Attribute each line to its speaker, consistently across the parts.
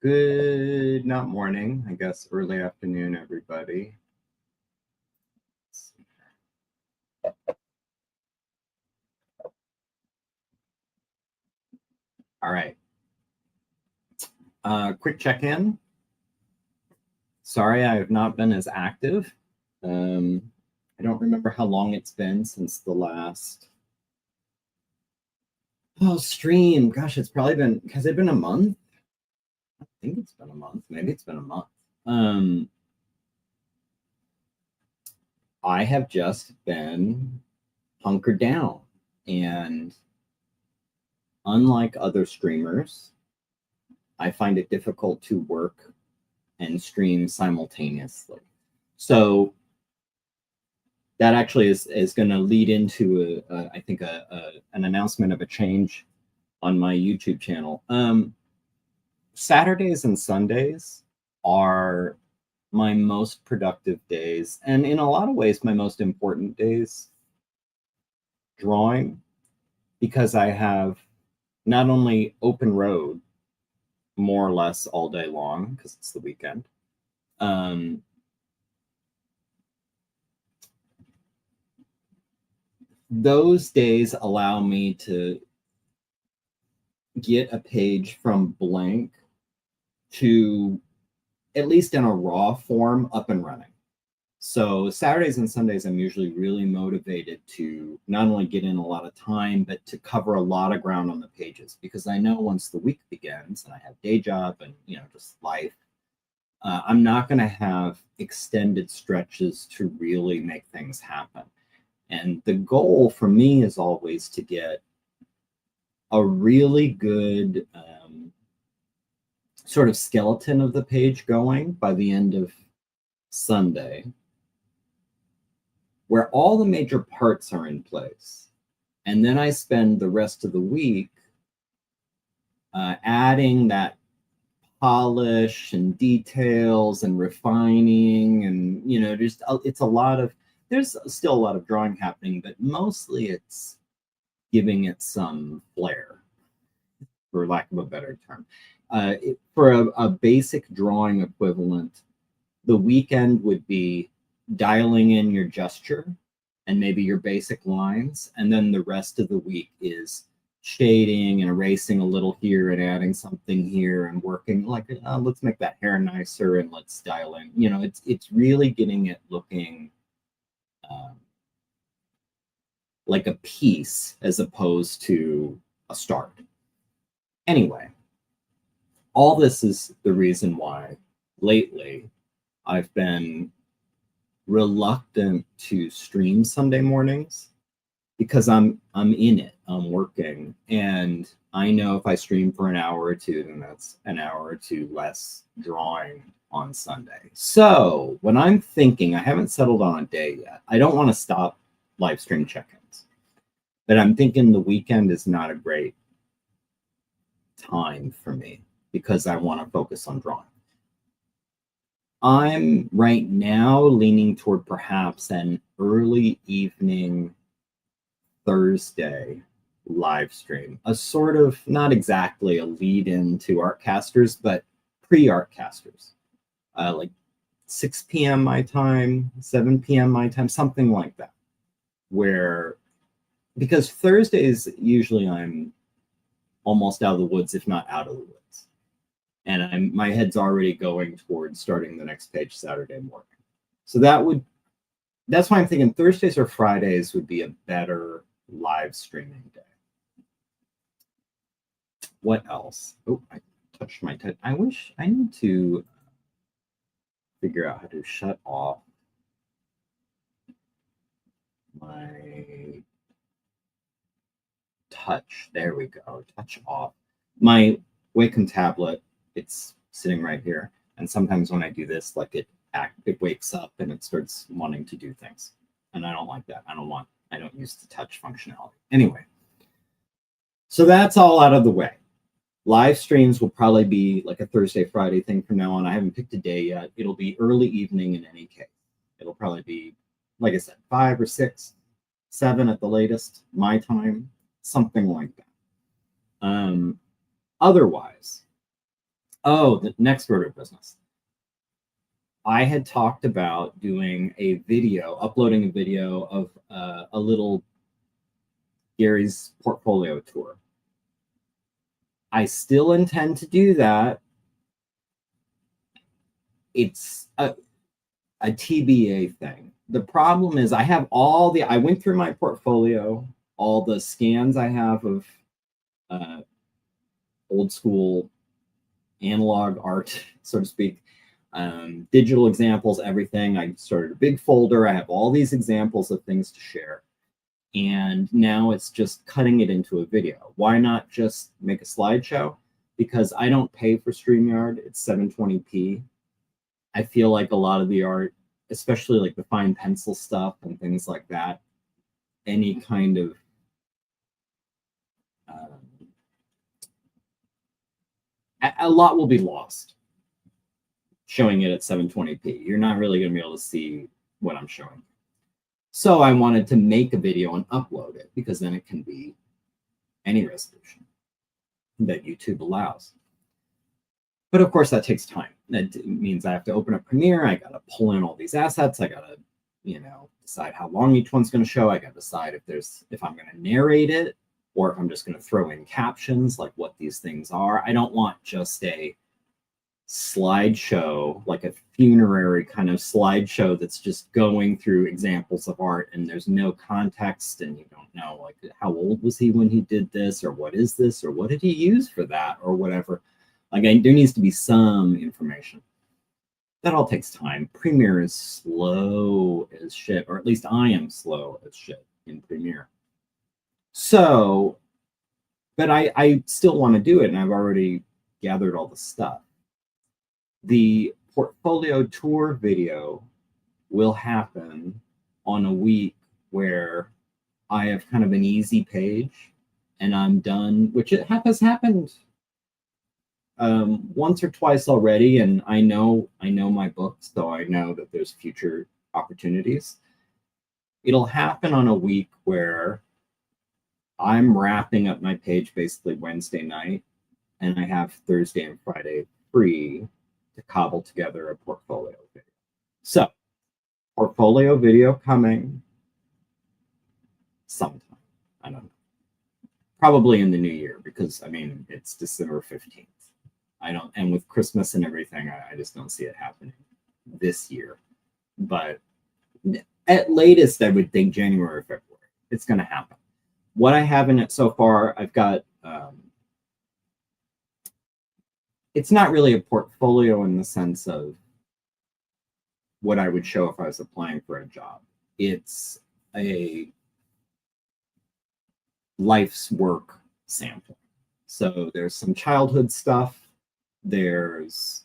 Speaker 1: Good, not morning, I guess early afternoon, everybody. All right. Quick check-in. Sorry, I have not been as active. I don't remember how long it's been since the last stream. Gosh, it's probably been, has it been a month? I think it's been a month. Maybe it's been a month. I have just been hunkered down, and unlike other streamers, I find it difficult to work and stream simultaneously. So that actually is going to lead into, I think, an announcement of a change on my YouTube channel. Saturdays and Sundays are my most productive days, and in a lot of ways, my most important days drawing, because I have not only open road more or less all day long because it's the weekend. Those days allow me to get a page from blank to, at least in a raw form, up and running. So Saturdays and Sundays, I'm usually really motivated to not only get in a lot of time, but to cover a lot of ground on the pages, because I know once the week begins and I have day job and, just life, I'm not going to have extended stretches to really make things happen. And the goal for me is always to get a really good sort of skeleton of the page going by the end of Sunday, where all the major parts are in place. And then I spend the rest of the week adding that polish and details and refining, and just it's a lot of, there's still a lot of drawing happening, but mostly it's giving it some flair, for lack of a better term. For a basic drawing equivalent, the weekend would be dialing in your gesture and maybe your basic lines, and then the rest of the week is shading and erasing a little here and adding something here and working like, let's make that hair nicer and let's dial in. It's really getting it looking like a piece as opposed to a start. Anyway, all this is the reason why lately I've been reluctant to stream Sunday mornings, because I'm in it, I'm working, and I know if I stream for an hour or two, then that's an hour or two less drawing on Sunday. So when I'm thinking, I haven't settled on a day yet. I don't want to stop live stream check-ins, but I'm thinking the weekend is not a great time for me because I want to focus on drawing. I'm right now leaning toward perhaps an early evening Thursday live stream, a sort of, not exactly a lead in to Artcasters, but pre-Artcasters, like 6 p.m. my time, 7 p.m. my time, something like that, because Thursdays, usually I'm almost out of the woods, if not out of the woods. And my head's already going towards starting the next page Saturday morning. So that's why I'm thinking Thursdays or Fridays would be a better live streaming day. What else? Oh, I touched my touch. I need to figure out how to shut off my touch. There we go. Touch off. My Wacom tablet, it's sitting right here. And sometimes when I do this, like it wakes up and it starts wanting to do things. And I don't like that. I don't use the touch functionality. Anyway, so that's all out of the way. Live streams will probably be like a Thursday, Friday thing from now on. I haven't picked a day yet. It'll be early evening in any case. It'll probably be, like I said, 5 or 6, 7 at the latest, my time, something like that. Otherwise, Oh, the next order of business. I had talked about doing a video, uploading a video of a little Gary's portfolio tour. I still intend to do that. It's a TBA thing. The problem is I have I went through my portfolio, all the scans I have of old school analog art, so to speak, digital examples, everything. I started a big folder. I have all these examples of things to share. And now it's just cutting it into a video. Why not just make a slideshow? Because I don't pay for StreamYard. It's 720p. I feel like a lot of the art, especially like the fine pencil stuff and things like that, any kind of a lot will be lost showing it at 720p. You're not really going to be able to see what I'm showing. So I wanted to make a video and upload it because then it can be any resolution that YouTube allows. But of course, that takes time. That means I have to open up Premiere. I got to pull in all these assets. I got to, decide how long each one's going to show. I got to decide if I'm going to narrate it or if I'm just going to throw in captions, like what these things are. I don't want just a slideshow, like a funerary kind of slideshow that's just going through examples of art and there's no context and you don't know, like, how old was he when he did this, or what is this, or what did he use for that, or whatever. Like, there needs to be some information. That all takes time. Premiere is slow as shit, or at least I am slow as shit in Premiere. So, but I still want to do it, and I've already gathered all the stuff. The portfolio tour video will happen on a week where I have kind of an easy page and I'm done, which it has happened once or twice already, and I know my books, so I know that there's future opportunities. It'll happen on a week where I'm wrapping up my page basically Wednesday night, and I have Thursday and Friday free to cobble together a portfolio video. So, portfolio video coming sometime. I don't know. Probably in the new year, because I mean it's December 15th. And with Christmas and everything, I just don't see it happening this year. But at latest, I would think January or February. It's going to happen. What I have in it so far, I've got, it's not really a portfolio in the sense of what I would show if I was applying for a job. It's a life's work sample. So there's some childhood stuff. There's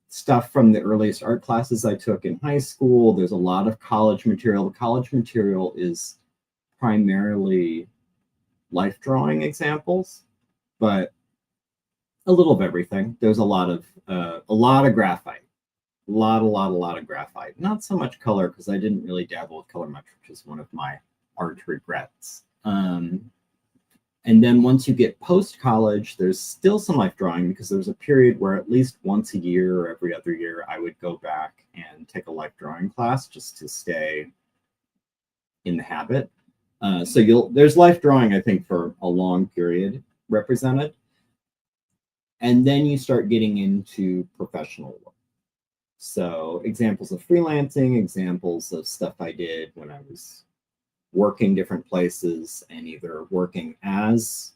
Speaker 1: stuff from the earliest art classes I took in high school. There's a lot of college material. The college material is primarily life drawing examples, but a little of everything. There's a lot of graphite, a lot of graphite. Not so much color, because I didn't really dabble with color much, which is one of my art regrets. And then once you get post-college, there's still some life drawing, because there's a period where at least once a year or every other year, I would go back and take a life drawing class just to stay in the habit. So there's life drawing, I think, for a long period represented. And then you start getting into professional work. So examples of freelancing, examples of stuff I did when I was working different places and either working as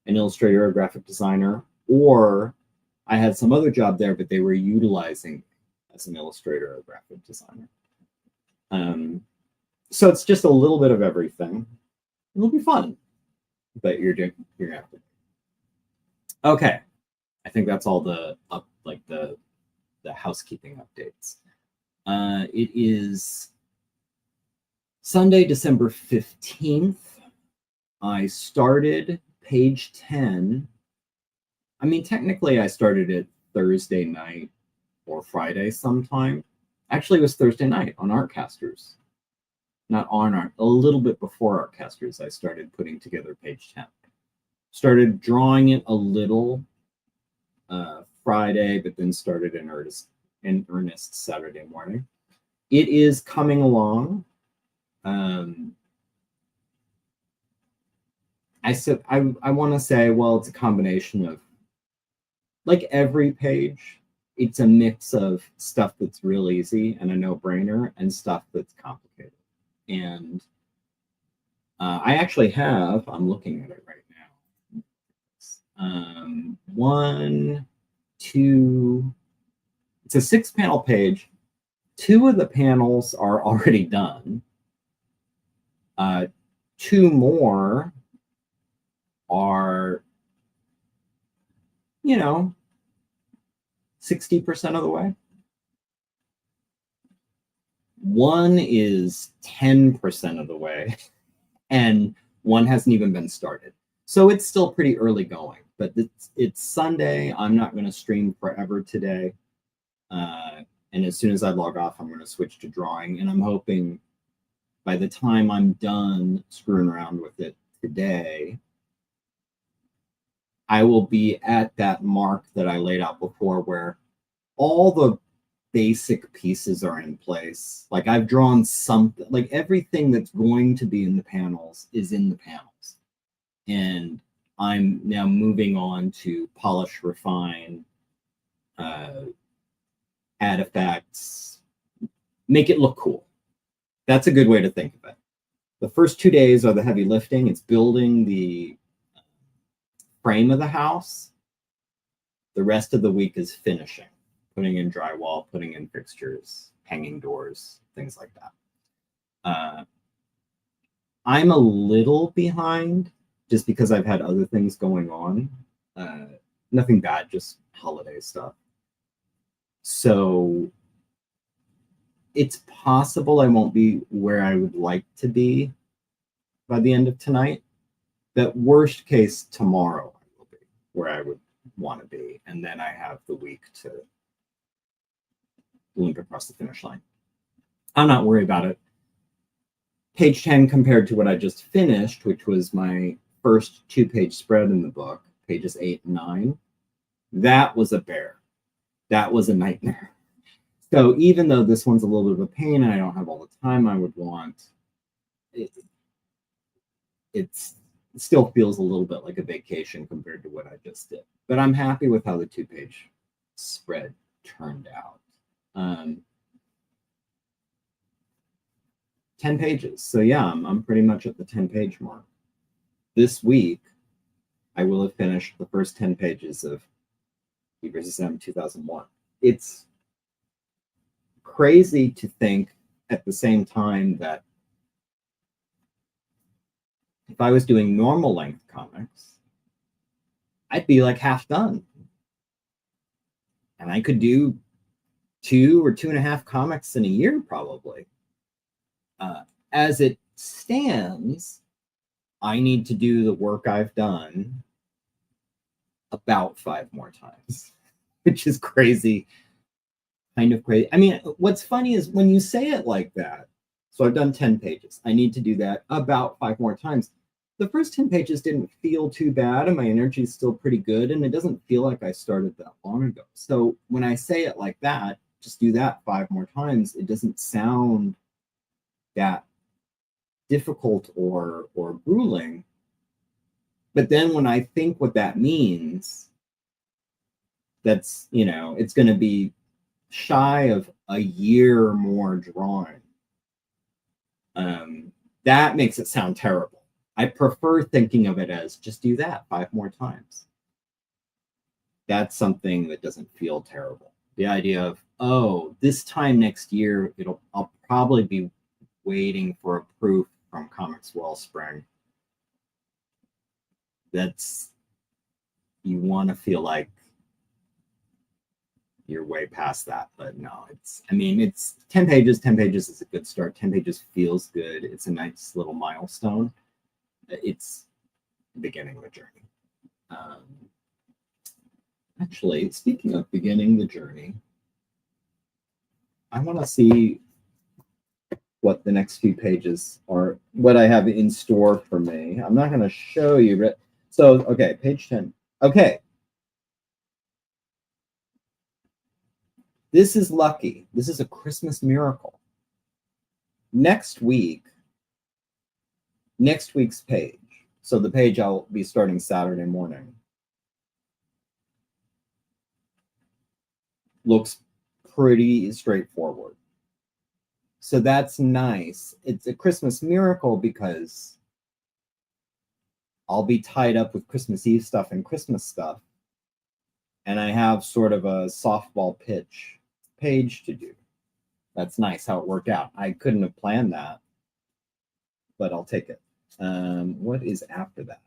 Speaker 1: an illustrator or graphic designer, or I had some other job there, but they were utilizing me as an illustrator or graphic designer. So it's just a little bit of everything. It'll be fun, but you're gonna have to. Okay, I think that's all the housekeeping updates. It is Sunday, December 15th. I started page 10. I mean, technically I started it Thursday night or Friday sometime. Actually, it was Thursday night on Artcasters. Not on Art, a little bit before Artcasters, I started putting together page 10. Started drawing it a little Friday, but then started in earnest Saturday morning. It is coming along. I want to say, well, it's a combination of, like every page, it's a mix of stuff that's real easy and a no-brainer and stuff that's complicated. And I actually have, I'm looking at it right now. One, two, it's a 6-panel page. 2 of the panels are already done. 2 more are, 60% of the way. 1 is 10% of the way, and 1 hasn't even been started. So it's still pretty early going, but it's Sunday. I'm not going to stream forever today. And as soon as I log off, I'm going to switch to drawing. And I'm hoping by the time I'm done screwing around with it today, I will be at that mark that I laid out before where all the basic pieces are in place. Like I've drawn something, like everything that's going to be in the panels is in the panels. And I'm now moving on to polish, refine, add effects, make it look cool. That's a good way to think of it. The first 2 days are the heavy lifting. It's building the frame of the house. The rest of the week is finishing, putting in drywall, putting in fixtures, hanging doors, things like that. I'm a little behind just because I've had other things going on. Nothing bad, just holiday stuff. So it's possible I won't be where I would like to be by the end of tonight. But worst case, tomorrow I will be where I would want to be. And then I have the week to limp across the finish line. I'm not worried about it. Page 10 compared to what I just finished, which was my first 2-page spread in the book, pages 8 and 9, that was a bear. That was a nightmare. So even though this one's a little bit of a pain and I don't have all the time I would want, it still feels a little bit like a vacation compared to what I just did. But I'm happy with how the 2-page spread turned out. 10 pages. So yeah, I'm pretty much at the 10-page mark. This week, I will have finished the first 10 pages of DvsM 2001. It's crazy to think at the same time that if I was doing normal length comics, I'd be like half done. And I could do 2 or 2.5 comics in a year, probably. As it stands, I need to do the work I've done about 5 more times, which is crazy, kind of crazy. I mean, what's funny is when you say it like that, so I've done 10 pages. I need to do that about 5 more times. The first 10 pages didn't feel too bad, and my energy is still pretty good, and it doesn't feel like I started that long ago. So when I say it like that, just do that 5 more times, it doesn't sound that difficult or grueling. But then when I think what that means, that's, it's going to be shy of a year more drawing. That makes it sound terrible. I prefer thinking of it as just do that 5 more times. That's something that doesn't feel terrible. The idea of, oh, this time next year, I'll probably be waiting for a proof from Comics Wellspring. You want to feel like you're way past that, but no, it's 10 pages. 10 pages is a good start. 10 pages feels good. It's a nice little milestone. It's the beginning of a journey. Actually, speaking of beginning the journey, I want to see what the next few pages are, what I have in store for me. I'm not going to show you, but so, okay, page 10. Okay. This is lucky. This is a Christmas miracle. Next week's page. So the page I'll be starting Saturday morning looks pretty straightforward. So that's nice. It's a Christmas miracle because I'll be tied up with Christmas Eve stuff and Christmas stuff. And I have sort of a softball pitch page to do. That's nice how it worked out. I couldn't have planned that, but I'll take it. What is after that?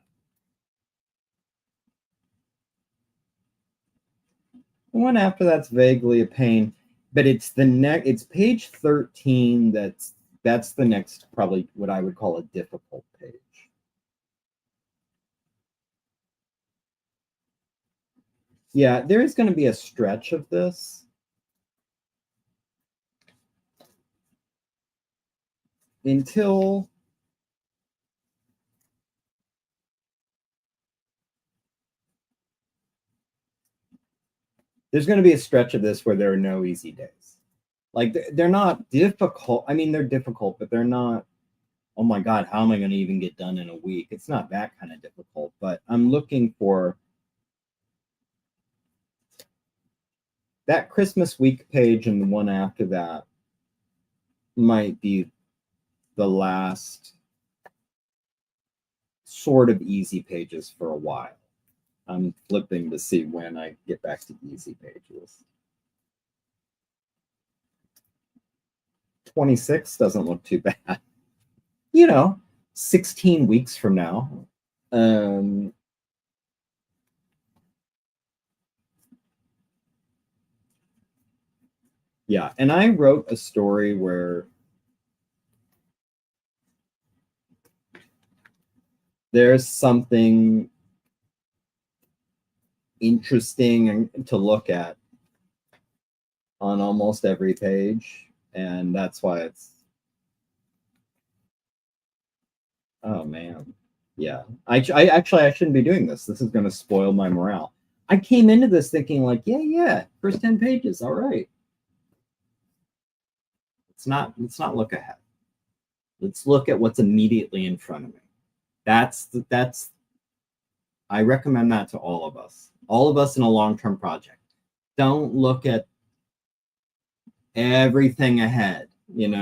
Speaker 1: The one after that's vaguely a pain, but it's it's page 13 that's the next, probably what I would call a difficult page. Yeah, there is going to be a stretch of this. Until there's going to be a stretch of this where there are no easy days. Like, they're not difficult. I mean, they're difficult, but they're not, oh my God, how am I going to even get done in a week? It's not that kind of difficult, but I'm looking for that Christmas week page, and the one after that might be the last sort of easy pages for a while. I'm flipping to see when I get back to easy pages. 26 doesn't look too bad. 16 weeks from now. Yeah, and I wrote a story where there's something interesting to look at on almost every page, and that's why it's, oh man, yeah. I shouldn't be doing this. This is going to spoil my morale. I came into this thinking like, yeah, first 10 pages, all right. Let's not look ahead. Let's look at what's immediately in front of me. That's I recommend that to all of us in a long-term project. Don't look at everything ahead.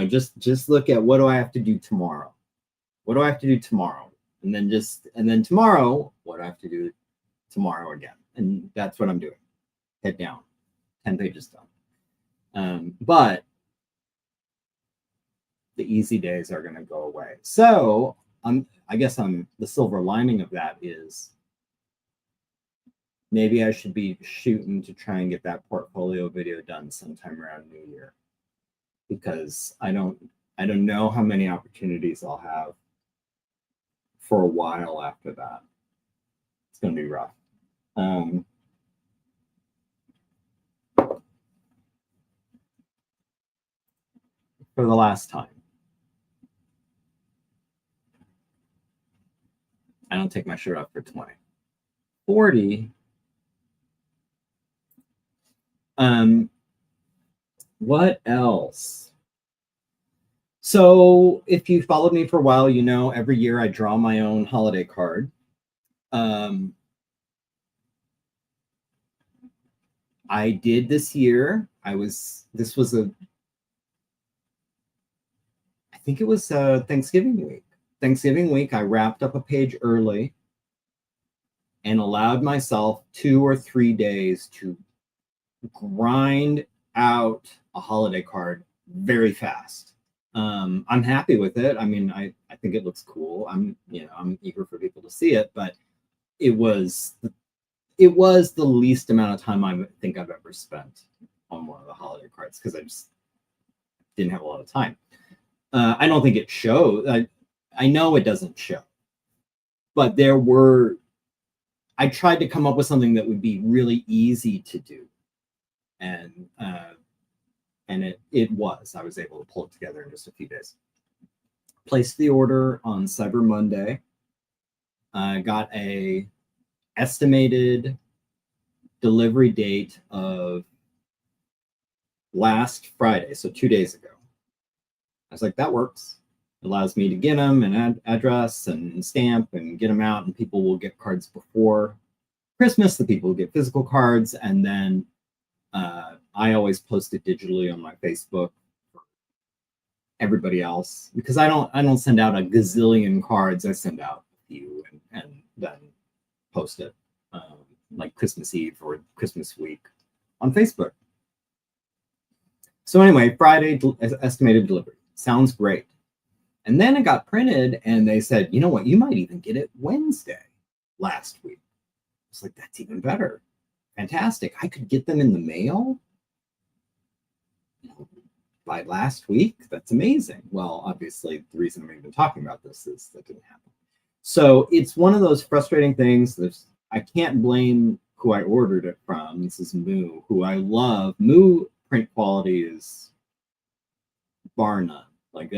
Speaker 1: Just look at, what do I have to do tomorrow? What do I have to do tomorrow? And then tomorrow, what do I have to do tomorrow again? And that's what I'm doing. Head down, 10 pages done. But the easy days are going to go away. So I guess the silver lining of that is maybe I should be shooting to try and get that portfolio video done sometime around New Year, because I don't know how many opportunities I'll have for a while after that. It's going to be rough. For the last time, I don't take my shirt off for 20. 40. What else? So if you followed me for a while, every year I draw my own holiday card. I did this year. I think it was Thanksgiving week. Thanksgiving week, I wrapped up a page early and allowed myself 2 or 3 days to grind out a holiday card very fast. I'm happy with it. I mean, I think it looks cool. I'm eager for people to see it, but it was the least amount of time I think I've ever spent on one of the holiday cards, because I just didn't have a lot of time. I don't think it shows. I know it doesn't show, but I tried to come up with something that would be really easy to do. And it was. I was able to pull it together in just a few days. Placed the order on Cyber Monday. Got a estimated delivery date of last Friday, so 2 days ago. I was like, that works. It allows me to get them and address and stamp and get them out, and people will get cards before Christmas. The people will get physical cards, and then I always post it digitally on my Facebook. Everybody else, because I don't send out a gazillion cards. I send out a few and then post it like Christmas Eve or Christmas week on Facebook. So anyway, Friday estimated delivery. Sounds great. And then it got printed and they said, you know what, you might even get it Wednesday last week. It's like, that's even better. Fantastic. I could get them in the mail by last week. That's amazing. Well, obviously, the reason I'm even talking about this is that didn't happen. So it's one of those frustrating things. I can't blame who I ordered it from. This is Moo, who I love. Moo print quality is bar none. Like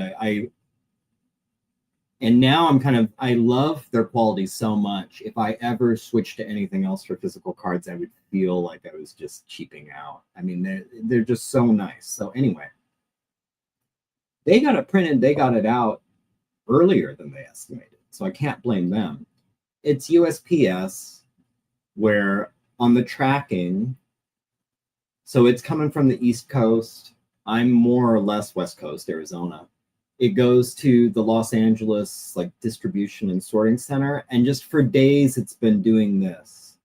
Speaker 1: and now I love their quality so much. If I ever switched to anything else for physical cards, I would feel like I was just cheaping out. I mean, they're just so nice. So anyway, they got it printed, they got it out earlier than they estimated. So I can't blame them. It's USPS, where on the tracking, so it's coming from the East Coast. I'm more or less West Coast, Arizona. It goes to the Los Angeles like distribution and sorting center, and just for days it's been doing this,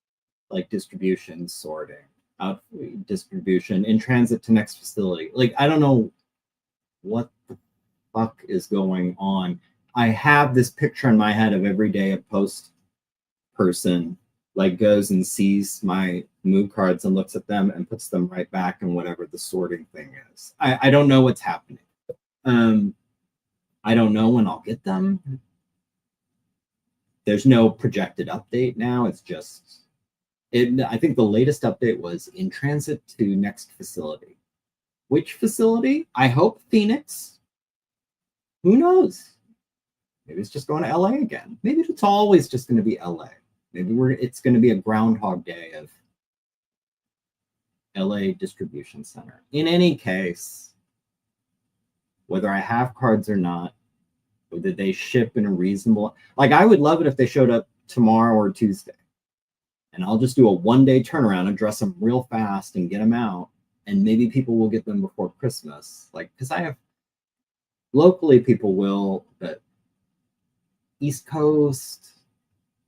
Speaker 1: like distribution, sorting, out distribution, in transit to next facility. Like, I don't know what the fuck is going on. I have this picture in my head of every day a post person like goes and sees my move cards and looks at them and puts them right back in whatever the sorting thing is. I don't know what's happening. I don't know when I'll get them. There's no projected update now. It's just, I think the latest update was in transit to next facility. Which facility? I hope Phoenix. Who knows? Maybe it's just going to LA again. Maybe it's always just going to be LA. Maybe it's going to be a Groundhog Day of LA distribution center. In any case, whether I have cards or not, whether they ship in a reasonable, like, I would love it if they showed up tomorrow or Tuesday, and I'll just do a one-day turnaround, address them real fast and get them out, and maybe people will get them before Christmas. Like, because I have locally people will, but East Coast,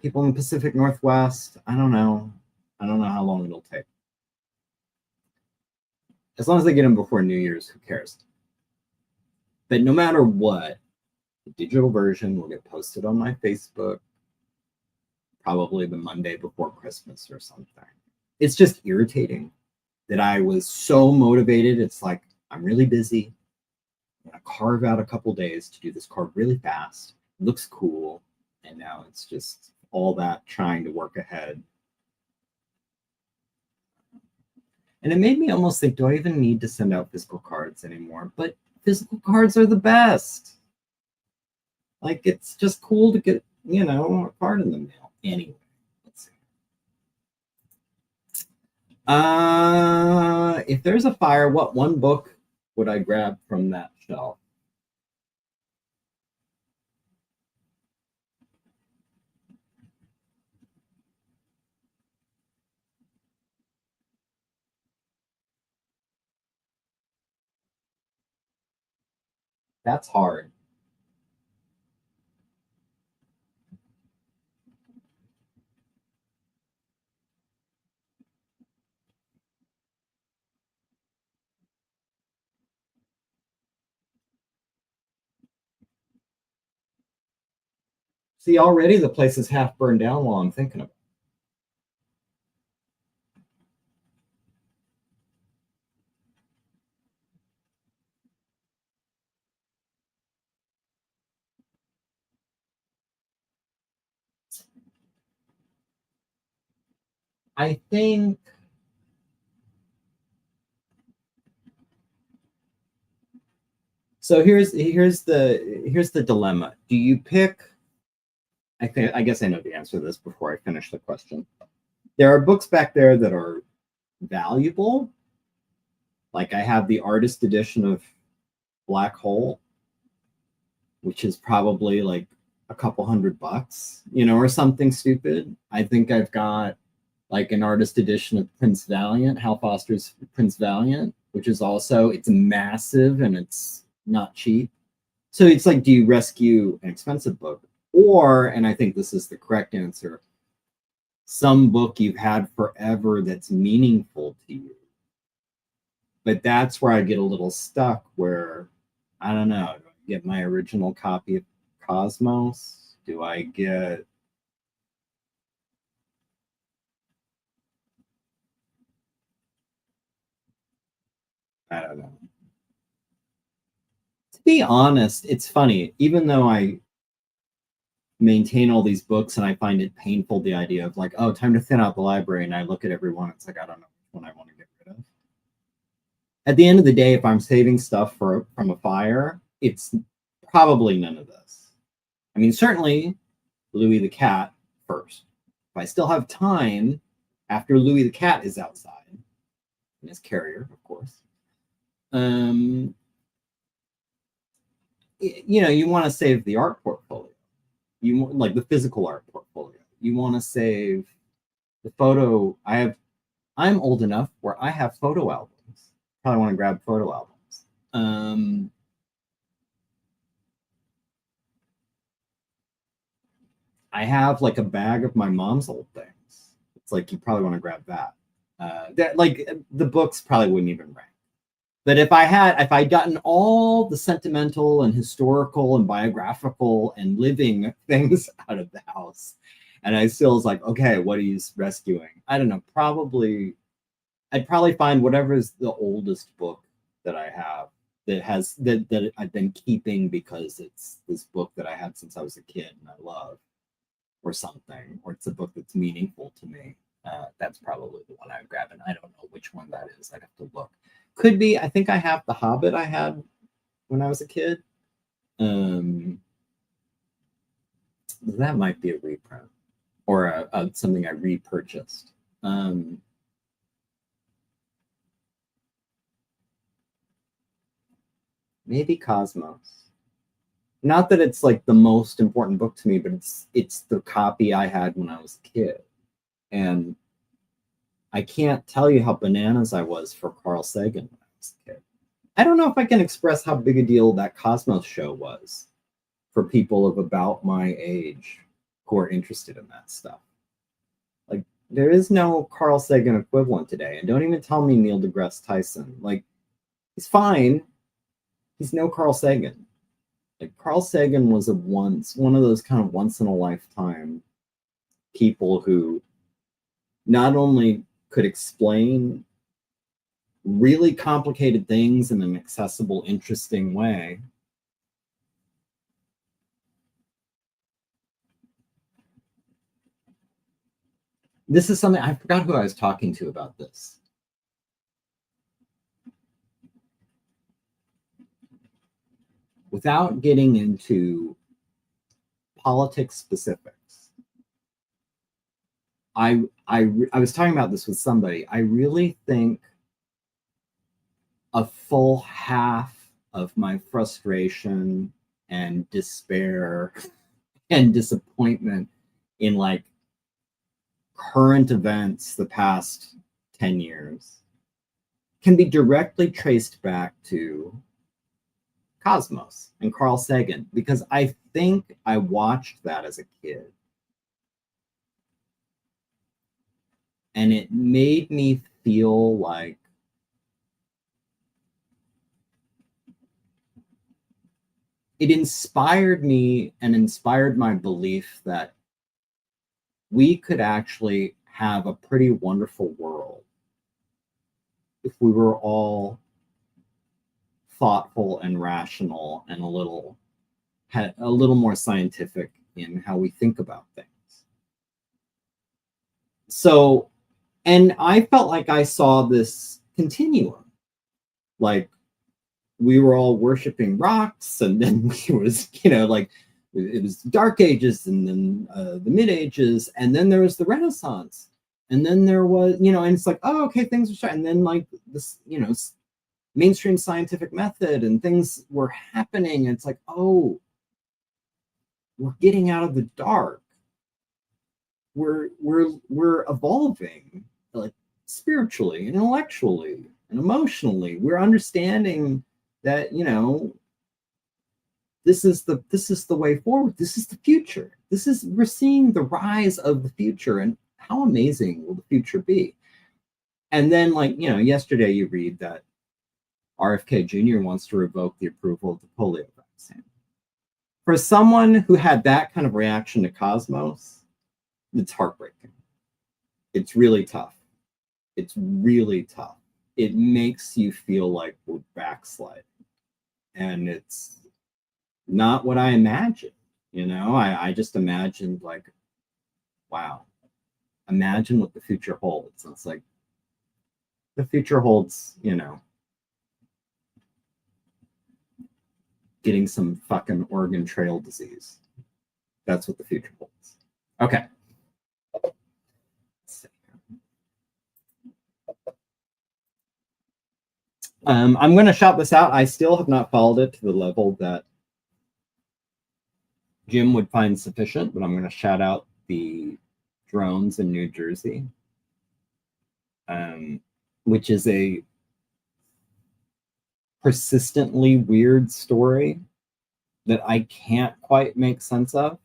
Speaker 1: people in the Pacific Northwest, I don't know how long it'll take. As long as they get them before New Year's, who cares? But no matter what, the digital version will get posted on my Facebook probably the Monday before Christmas or something. It's just irritating that I was so motivated. It's like, I'm really busy. I'm going to carve out a couple days to do this card really fast. It looks cool. And now it's just all that trying to work ahead. And it made me almost think, do I even need to send out physical cards anymore? But physical cards are the best. Like, it's just cool to get, a card in the mail. Anyway, let's see. If there's a fire, what one book would I grab from that shelf? That's hard. See, already the place is half burned down while I'm thinking about it. I think so. Here's the dilemma. Do you pick? I guess I know the answer to this before I finish the question. There are books back there that are valuable, Like I have the artist edition of Black Hole, which is probably like a couple $100, you know, or something stupid. I think I've got like an artist edition of Prince Valiant, Hal Foster's Prince Valiant, which is also, it's massive and it's not cheap. So it's like, do you rescue an expensive book? Or, and I think this is the correct answer, some book you've had forever that's meaningful to you. But that's where I get a little stuck, where, I don't know, do I get my original copy of Cosmos? Do I get... I don't know. To be honest, it's funny, even though I maintain all these books and I find it painful, the idea of like, oh, time to thin out the library, and I look at every one, it's like, I don't know which one I want to get rid of. At the end of the day, if I'm saving stuff from a fire, it's probably none of this. I mean, certainly Louis the Cat first. If I still have time after Louis the Cat is outside, in his carrier, of course, you know, you want to save the art portfolio. You like the physical art portfolio. You want to save the photo. I'm old enough where I have photo albums. Probably want to grab photo albums. I have like a bag of my mom's old things. It's like, you probably want to grab that. That, like, the books probably wouldn't even rank. But if I'd gotten all the sentimental and historical and biographical and living things out of the house, and I still was like, okay, what are you rescuing? I don't know. I'd probably find whatever is the oldest book that I have that I've been keeping because it's this book that I had since I was a kid and I love, or something, or it's a book that's meaningful to me. That's probably the one I would grab, and I don't know which one that is. I'd have to look. Could be, I think I have The Hobbit I had when I was a kid. That might be a reprint, or something I repurchased. Maybe Cosmos. Not that it's like the most important book to me, but it's the copy I had when I was a kid. And I can't tell you how bananas I was for Carl Sagan when I was a kid. I don't know if I can express how big a deal that Cosmos show was for people of about my age who are interested in that stuff. Like, there is no Carl Sagan equivalent today. And don't even tell me Neil deGrasse Tyson. Like, he's fine. He's no Carl Sagan. Like, Carl Sagan was one of those kind of once in a lifetime people who not only could explain really complicated things in an accessible, interesting way, this is something, I forgot who I was talking to about this. Without getting into politics specifics, I was talking about this with somebody. I really think a full half of my frustration and despair and disappointment in like current events the past 10 years can be directly traced back to Cosmos and Carl Sagan, because I think I watched that as a kid. And it made me feel like it inspired me and inspired my belief that we could actually have a pretty wonderful world if we were all thoughtful and rational and a little more scientific in how we think about things. So, and I felt like I saw this continuum. Like, we were all worshiping rocks, and then we was, you know, like, it was Dark Ages, and then the Mid Ages, and then there was the Renaissance, and then there was, you know, and it's like, oh, okay, things are starting, and then like this, you know, mainstream scientific method and things were happening. And it's like, oh, we're getting out of the dark. We're evolving, like spiritually and intellectually and emotionally. We're understanding that, you know, this is the way forward. This is the future. We're seeing the rise of the future, and how amazing will the future be? And then, like, you know, yesterday you read that RFK Jr. wants to revoke the approval of the polio vaccine. For someone who had that kind of reaction to Cosmos, it's heartbreaking. It's really tough. It's really tough. It makes you feel like we're backsliding. And it's not what I imagined. You know, I just imagined, like, wow, imagine what the future holds. And it's like, the future holds, you know, getting some fucking Oregon Trail disease. That's what the future holds. Okay. Let's see. I'm going to shout this out. I still have not followed it to the level that Jim would find sufficient, but I'm going to shout out the drones in New Jersey, which is a persistently weird story that I can't quite make sense of.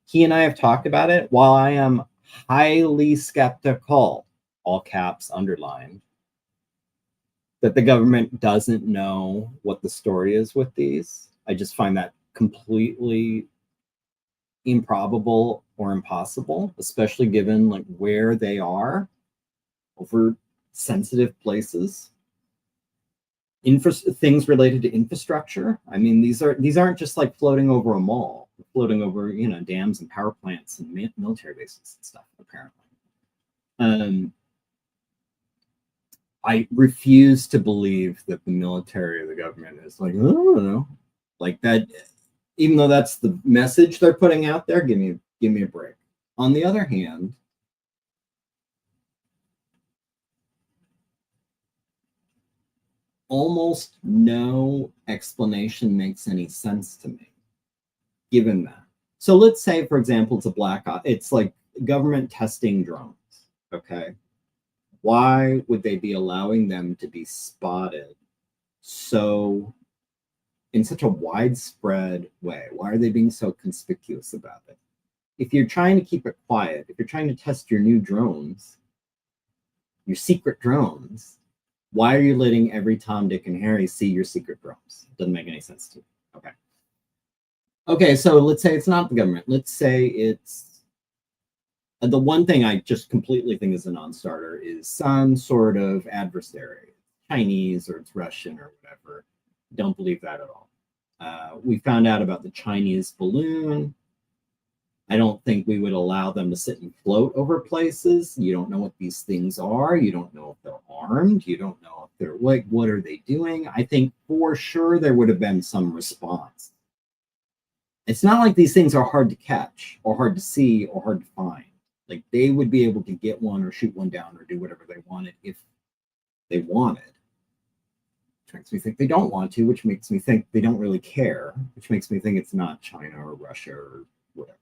Speaker 1: He and I have talked about it. While I am highly skeptical, all caps underlined, that the government doesn't know what the story is with these, I just find that completely improbable or impossible, especially given like where they are over sensitive places. Things related to infrastructure. I mean, these aren't just like floating over a mall, floating over, you know, dams and power plants and military bases and stuff, apparently. I refuse to believe that the military or the government is like, oh, I don't know, like that. Even though that's the message they're putting out there, give me a break. On the other hand, almost no explanation makes any sense to me, given that. So let's say, for example, it's like government testing drones, okay? Why would they be allowing them to be spotted in such a widespread way? Why are they being so conspicuous about it? If you're trying to keep it quiet, if you're trying to test your new drones, your secret drones, why are you letting every Tom, Dick, and Harry see your secret drones? It doesn't make any sense to me. Okay, so let's say it's not the government. Let's say it's the one thing I just completely think is a non-starter is some sort of adversary, Chinese or it's Russian or whatever. Don't believe that at all. We found out about the Chinese balloon. I don't think we would allow them to sit and float over places. You don't know what these things are. You don't know if they're armed. You don't know if they're like, what are they doing? I think for sure there would have been some response. It's not like these things are hard to catch or hard to see or hard to find. Like they would be able to get one or shoot one down or do whatever they wanted if they wanted. Which makes me think they don't want to, which makes me think they don't really care, which makes me think it's not China or Russia or whatever.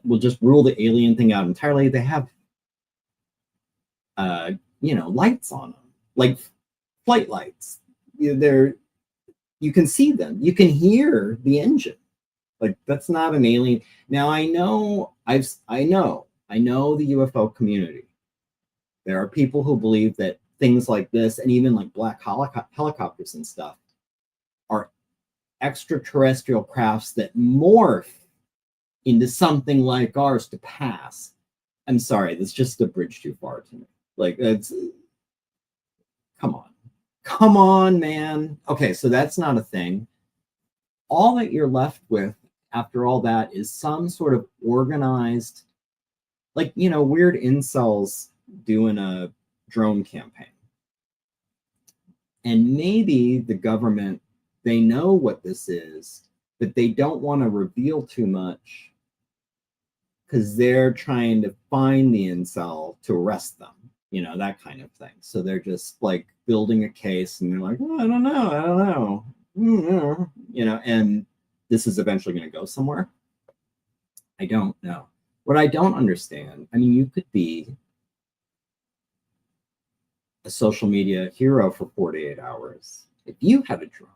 Speaker 1: We'll just rule the alien thing out entirely. They have, lights on them, like flight lights. You can see them. You can hear the engine. Like that's not an alien. Now I know the UFO community. There are people who believe that things like this and even like black helicopters and stuff are extraterrestrial crafts that morph into something like ours to pass. I'm sorry, that's just a bridge too far to me. Like that's, come on, man. Okay, so that's not a thing. All that you're left with after all that is some sort of organized, like, weird incels doing a drone campaign. And maybe the government, they know what this is, but they don't want to reveal too much because they're trying to find the incel to arrest them. you know, that kind of thing. So they're just like building a case and they're like, oh, I don't know. You know, and this is eventually going to go somewhere. I don't know. What I don't understand, I mean, you could be a social media hero for 48 hours. If you had a drone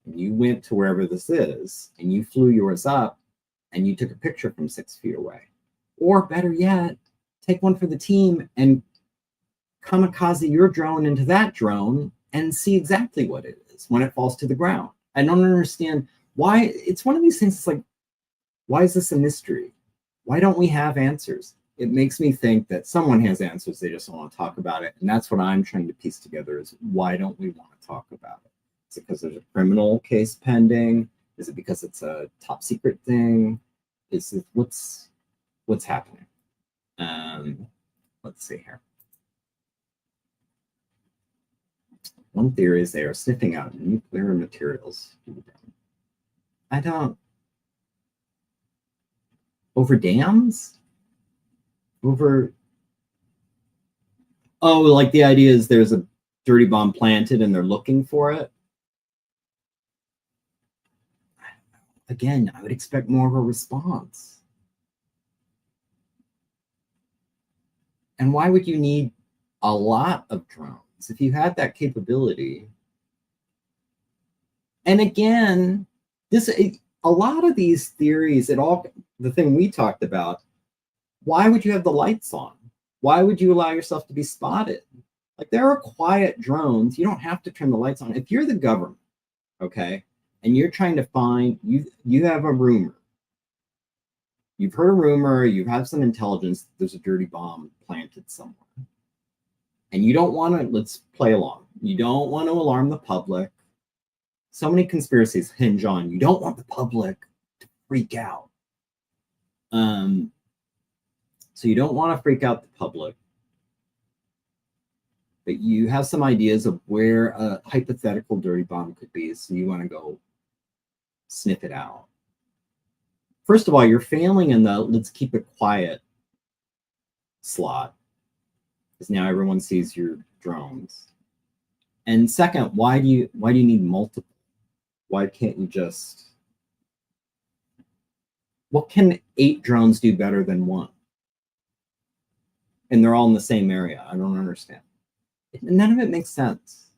Speaker 1: and you went to wherever this is and you flew yours up and you took a picture from 6 feet away, or better yet, take one for the team and kamikaze your drone into that drone and see exactly what it is when it falls to the ground. I don't understand why. It's one of these things. It's like, why is this a mystery? Why don't we have answers? It makes me think that someone has answers. They just don't want to talk about it. And that's what I'm trying to piece together is why don't we want to talk about it? Is it because there's a criminal case pending? Is it because it's a top secret thing? Is it what's happening? Let's see here. One theory is they are sniffing out nuclear materials. I don't. Over dams? Over. Oh, like the idea is there's a dirty bomb planted and they're looking for it. Again, I would expect more of a response. And why would you need a lot of drones if you had that capability? And again, a lot of these theories, the thing we talked about, why would you have the lights on? Why would you allow yourself to be spotted? Like there are quiet drones. You don't have to turn the lights on. If you're the government, okay, and you're trying to find, you have a rumor. You've heard a rumor, you have some intelligence, there's a dirty bomb planted somewhere. And you don't want to, let's play along. You don't want to alarm the public. So many conspiracies hinge on, you don't want the public to freak out. So you don't want to freak out the public. But you have some ideas of where a hypothetical dirty bomb could be, so you want to go sniff it out. First of all, you're failing in the let's keep it quiet slot, because now everyone sees your drones. And second, why do you need multiple? Why can't you just? What can 8 drones do better than 1? And they're all in the same area. I don't understand. None of it makes sense.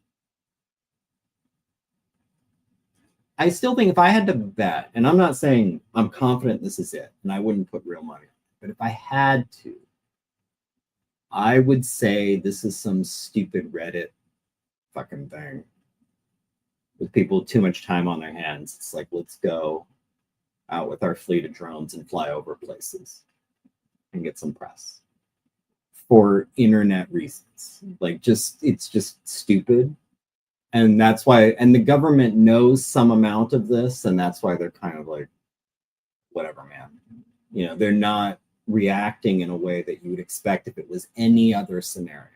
Speaker 1: I still think if I had to bet, and I'm not saying I'm confident this is it, and I wouldn't put real money on it, but if I had to, I would say this is some stupid Reddit fucking thing with people with too much time on their hands. It's like, let's go out with our fleet of drones and fly over places and get some press for internet reasons. Like, it's just stupid. And that's why, and the government knows some amount of this, and that's why they're kind of like, whatever, man. You know, they're not reacting in a way that you would expect if it was any other scenario.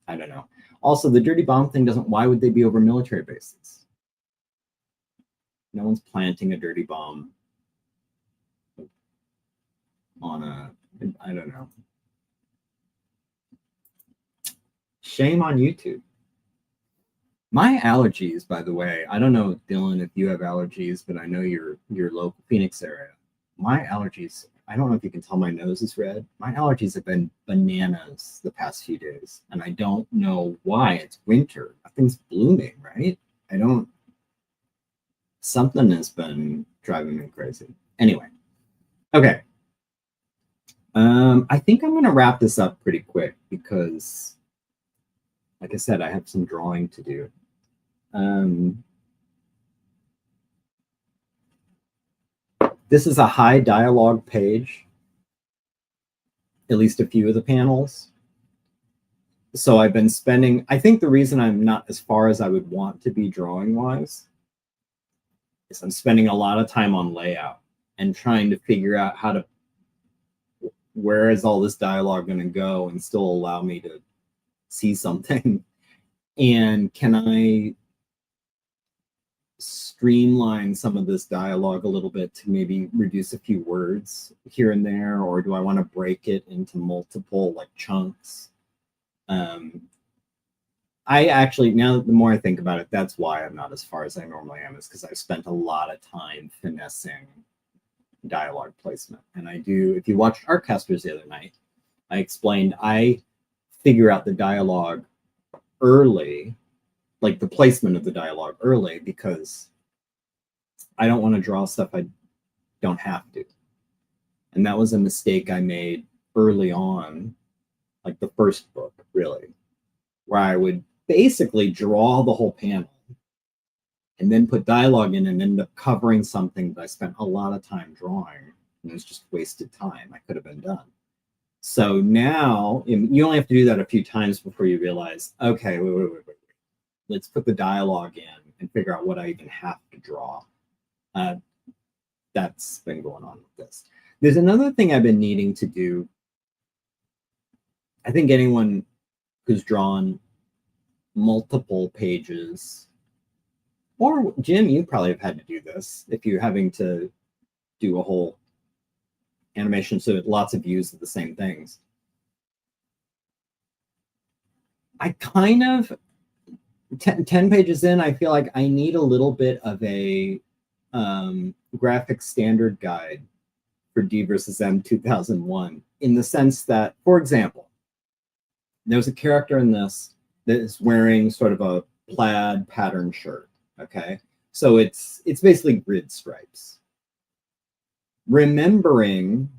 Speaker 1: I don't know. Also, the dirty bomb thing why would they be over military bases? No one's planting a dirty bomb on I don't know. Shame on YouTube. My allergies, by the way, I don't know, Dylan, if you have allergies, but I know your local Phoenix area. My allergies, I don't know if you can tell my nose is red. My allergies have been bananas the past few days, and I don't know why. It's winter. Nothing's blooming, right? Something has been driving me crazy. Anyway, okay. I think I'm going to wrap this up pretty quick because, like I said, I have some drawing to do. This is a high dialogue page, at least a few of the panels. So I've been spending, I think the reason I'm not as far as I would want to be drawing wise is I'm spending a lot of time on layout and trying to figure out where is all this dialogue going to go and still allow me to see something. And can I streamline some of this dialogue a little bit to maybe reduce a few words here and there, or do I want to break it into multiple like chunks? I actually, now the more I think about it, that's why I'm not as far as I normally am, is because I've spent a lot of time finessing dialogue placement. And I do, if you watched Artcasters the other night, I explained I figure out the dialogue early, like the placement of the dialogue early, because I don't want to draw stuff I don't have to. And that was a mistake I made early on, like the first book, really, where I would basically draw the whole panel and then put dialogue in and end up covering something that I spent a lot of time drawing. And it was just wasted time. I could have been done. So now you only have to do that a few times before you realize, okay, wait. Let's put the dialogue in and figure out what I even have to draw. That's been going on with this. There's another thing I've been needing to do. I think anyone who's drawn multiple pages, or Jim, you probably have had to do this if you're having to do a whole animation, so lots of views of the same things. I kind of, 10 pages in, I feel like I need a little bit of a graphic standard guide for DvsM 2001, in the sense that, for example, there's a character in this that is wearing sort of a plaid pattern shirt, okay? So it's basically grid stripes. Remembering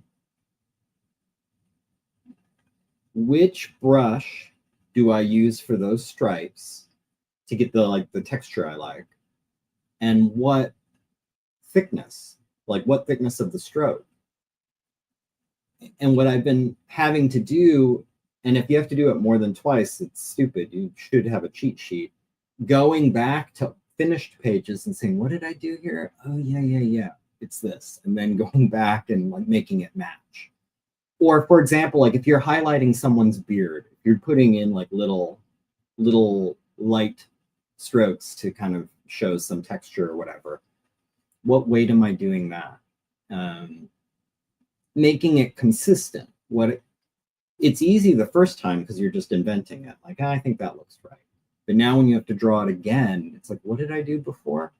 Speaker 1: which brush do I use for those stripes to get the texture I like, and what thickness, what thickness of the stroke. And what I've been having to do, and if you have to do it more than twice, it's stupid. You should have a cheat sheet. Going back to finished pages and saying, what did I do here? Oh, yeah. It's this. And then going back and making it match. Or, for example, if you're highlighting someone's beard, if you're putting in little light strokes to kind of show some texture or whatever, what weight am I doing that? Making it consistent. It's easy the first time because you're just inventing it. I think that looks right. But now when you have to draw it again, it's what did I do before?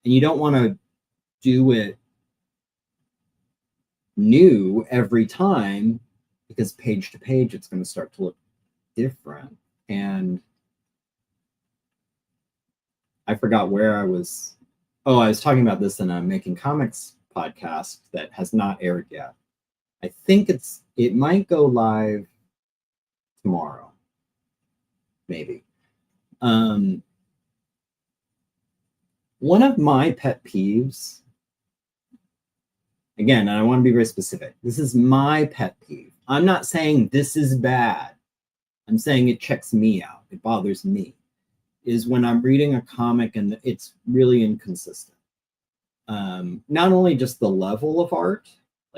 Speaker 1: And you don't want to do it new every time, because page to page, it's going to start to look different. And I forgot where I was. Oh, I was talking about this in a Making Comics podcast that has not aired yet. I think it might go live tomorrow, maybe. One of my pet peeves, again, and I want to be very specific, this is my pet peeve. I'm not saying this is bad. I'm saying it checks me out. It bothers me, is when I'm reading a comic and it's really inconsistent. Not only just the level of art,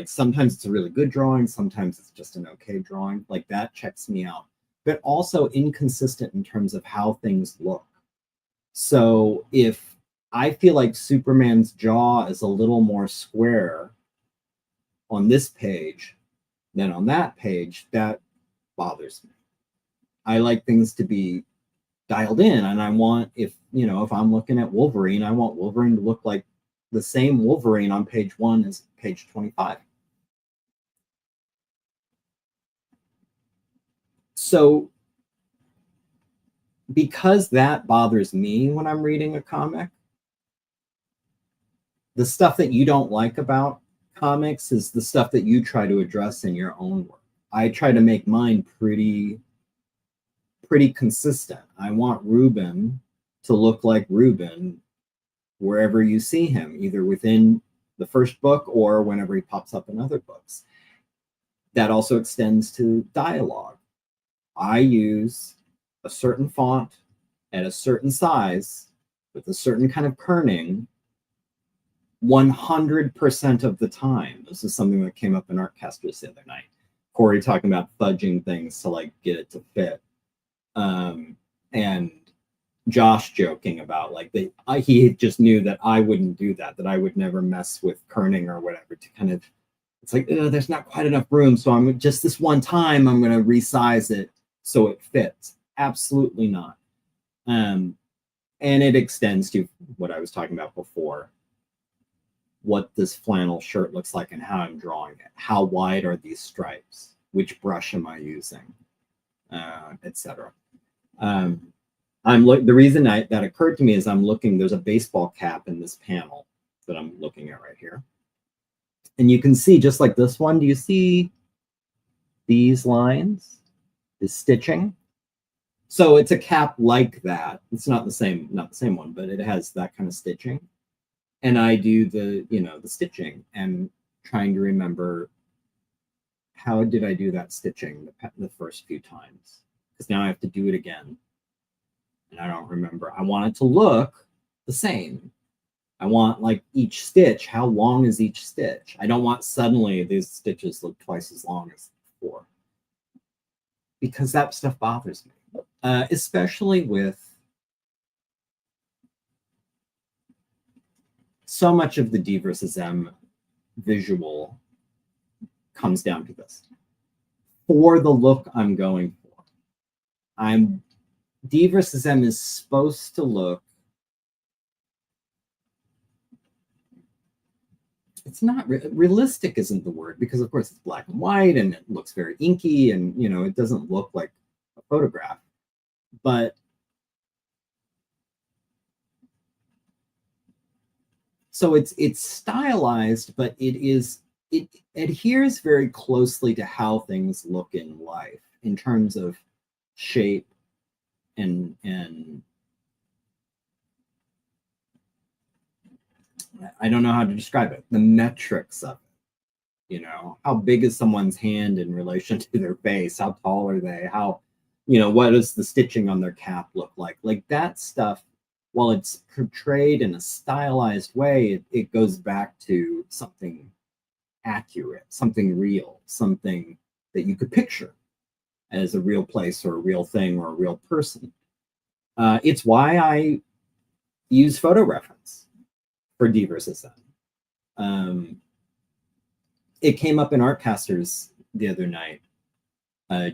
Speaker 1: sometimes it's a really good drawing, sometimes it's just an okay drawing, that checks me out, but also inconsistent in terms of how things look. So if I feel like Superman's jaw is a little more square on this page than on that page, that bothers me. I like things to be dialed in, and I want, if I'm looking at Wolverine, I want Wolverine to look like the same Wolverine on page 1 as page 25. So because that bothers me when I'm reading a comic, the stuff that you don't like about comics is the stuff that you try to address in your own work. I try to make mine pretty consistent. I want Ruben to look like Ruben wherever you see him, either within the first book or whenever he pops up in other books. That also extends to dialogue. I use a certain font at a certain size with a certain kind of kerning 100% of the time. This is something that came up in Artcasters the other night. Corey talking about fudging things to get it to fit. And Josh joking about like he just knew that I wouldn't do that I would never mess with kerning or whatever to kind of, it's like, oh, there's not quite enough room, so I'm just this one time I'm going to resize it so it fits. Absolutely not. And it extends to what I was talking about before. What this flannel shirt looks like and how I'm drawing it. How wide are these stripes? Which brush am I using? Etc. The reason that occurred to me is I'm looking, there's a baseball cap in this panel that I'm looking at right here. And you can see, just like this one, do you see these lines, this stitching? So it's a cap like that. It's not the same one, but it has that kind of stitching. And I do the stitching and trying to remember, how did I do that stitching the first few times? Because now I have to do it again. And I don't remember. I want it to look the same. I want like each stitch, how long is each stitch? I don't want suddenly these stitches look twice as long as before. Because that stuff bothers me. Especially with so much of the DvsM visual comes down to this. For the look I'm going for, DvsM is supposed to look, it's not realistic isn't the word, because of course it's black and white and it looks very inky and it doesn't look like a photograph, but so it's stylized, but it adheres very closely to how things look in life in terms of shape and I don't know how to describe it, the metrics of it. How big is someone's hand in relation to their face? How tall are they? How, what does the stitching on their cap look like? Like that stuff, while it's portrayed in a stylized way, it goes back to something accurate, something real, something that you could picture as a real place or a real thing or a real person. It's why I use photo reference for DvsM. It came up in Artcasters the other night.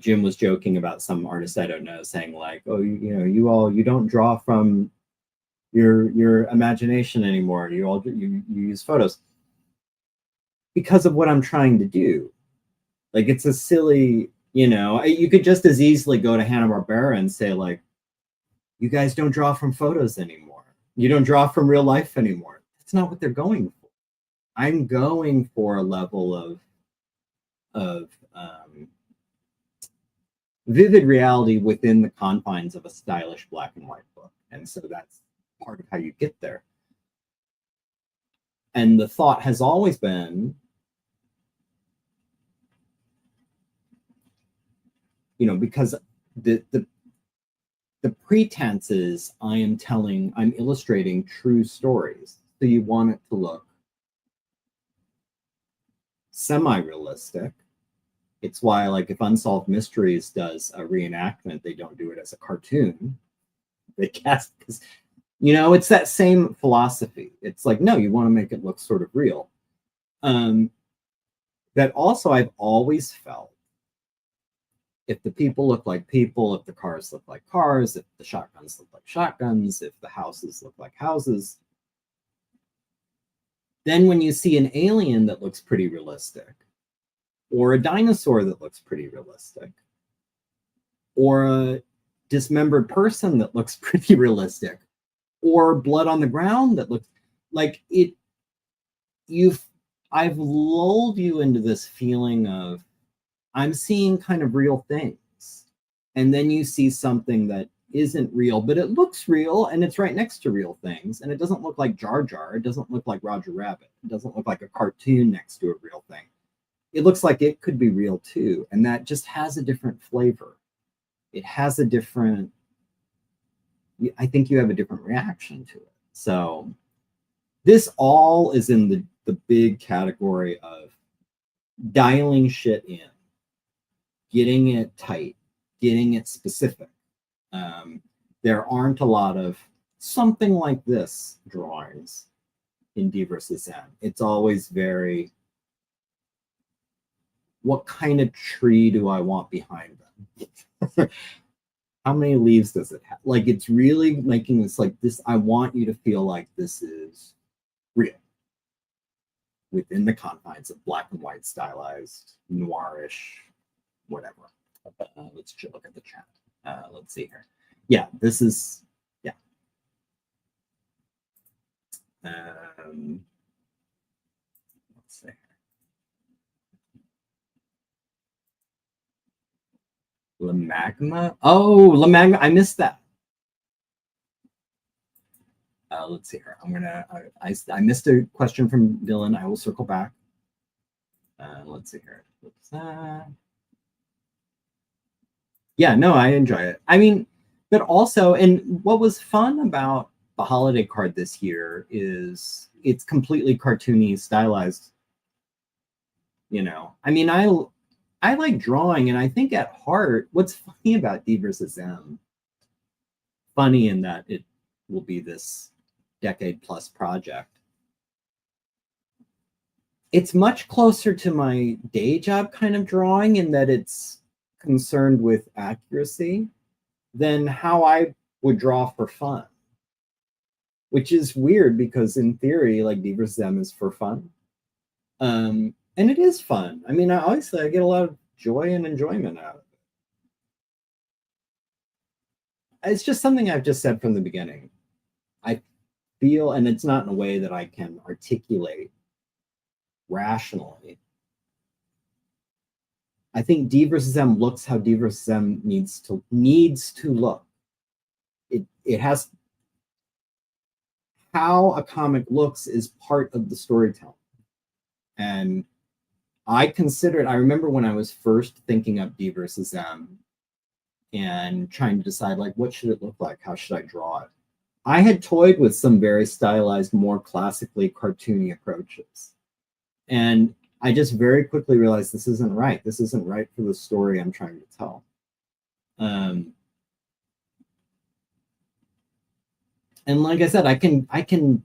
Speaker 1: Jim was joking about some artist I don't know, saying like, "Oh, you don't draw from your imagination anymore. You use photos." Because of what I'm trying to do. Like, it's a silly, you could just as easily go to Hanna-Barbera and say like, you guys don't draw from photos anymore. You don't draw from real life anymore. That's not what they're going for. I'm going for a level of vivid reality within the confines of a stylish black and white book. And so that's part of how you get there. And the thought has always been, because the pretense is I'm illustrating true stories. So you want it to look semi-realistic. It's why, like, if Unsolved Mysteries does a reenactment, they don't do it as a cartoon. They cast, because it's that same philosophy. It's like, no, you want to make it look sort of real. That also, I've always felt, if the people look like people, if the cars look like cars, if the shotguns look like shotguns, if the houses look like houses, then when you see an alien that looks pretty realistic, or a dinosaur that looks pretty realistic, or a dismembered person that looks pretty realistic, or blood on the ground that looks like it, I've lulled you into this feeling of, I'm seeing kind of real things. And then you see something that isn't real, but it looks real and it's right next to real things. And it doesn't look like Jar Jar. It doesn't look like Roger Rabbit. It doesn't look like a cartoon next to a real thing. It looks like it could be real too. And that just has a different flavor. It has a different, I think you have a different reaction to it. So this all is in the big category of dialing shit in, getting it tight, getting it specific. there aren't a lot of something like this drawings in DvsM. It's always very, what kind of tree do I want behind them? How many leaves does it have? Like, it's really making this like this. I want you to feel like this is real within the confines of black and white, stylized, noirish, whatever. Let's look at the chat. Let's see here. Yeah, this is, yeah. Let's see. La Magma? Oh, La Magma. I missed that. Let's see here. I'm gonna. I missed a question from Dylan. I will circle back. Let's see here. Yeah, no, I enjoy it. I mean, but also, and what was fun about the holiday card this year is it's completely cartoony, stylized. You know, I mean, I like drawing, and I think at heart, what's funny about DvsM, funny in that it will be this decade-plus project. It's much closer to my day job kind of drawing in that it's concerned with accuracy than how I would draw for fun, which is weird because in theory, like DvsM is for fun. And it is fun. I mean, honestly, I get a lot of joy and enjoyment out of it. It's just something I've just said from the beginning. I feel, and it's not in a way that I can articulate rationally. I think DvsM looks how DvsM needs to look. It has, how a comic looks is part of the storytelling. And I remember when I was first thinking up DvsM and trying to decide, like, what should it look like? How should I draw it? I had toyed with some very stylized, more classically cartoony approaches. And I just very quickly realized this isn't right. This isn't right for the story I'm trying to tell. And like I said, I can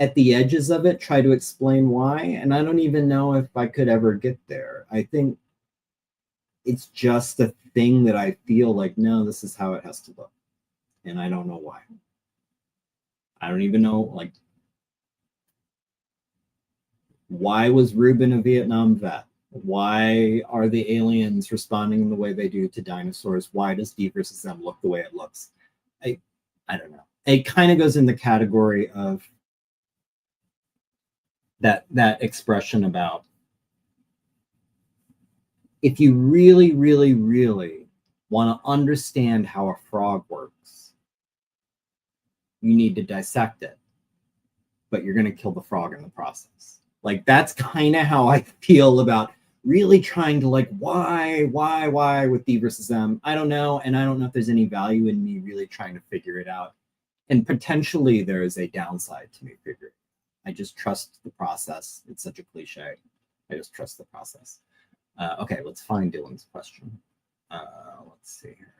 Speaker 1: at the edges of it try to explain why, and I don't even know if I could ever get there. I think it's just a thing that I feel like, no, this is how it has to look, and I don't know why. I don't even know, like, why was Ruben a Vietnam vet? Why are the aliens responding the way they do to dinosaurs? Why does DvsM look the way it looks? I don't know. It kind of goes in the category of that expression about, if you really, really, really want to understand how a frog works, you need to dissect it, but you're going to kill the frog in the process. Like, that's kind of how I feel about really trying to, like, why with DvsM? I don't know, and I don't know if there's any value in me really trying to figure it out. And potentially there is a downside to me figuring it out. I just trust the process. It's such a cliche. I just trust the process. Okay, let's find Dylan's question. Let's see here.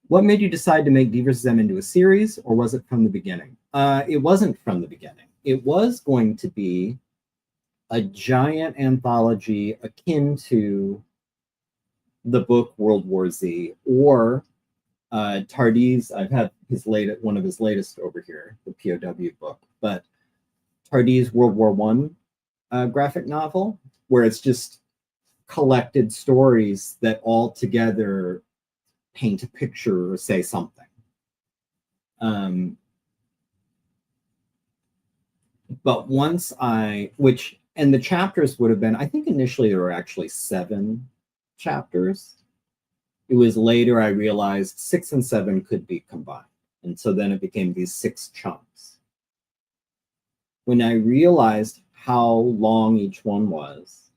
Speaker 1: What made you decide to make DvsM into a series, or was it from the beginning? It wasn't from the beginning. It was going to be a giant anthology akin to the book World War Z, or Tardy's. I've had one of his latest over here, the POW book, but Tardy's World War I graphic novel, where it's just collected stories that all together paint a picture or say something. But once and the chapters would have been, I think initially there were actually 7 chapters. It was later I realized 6 and 7 could be combined. And so then it became these 6 chunks. When I realized how long each one was,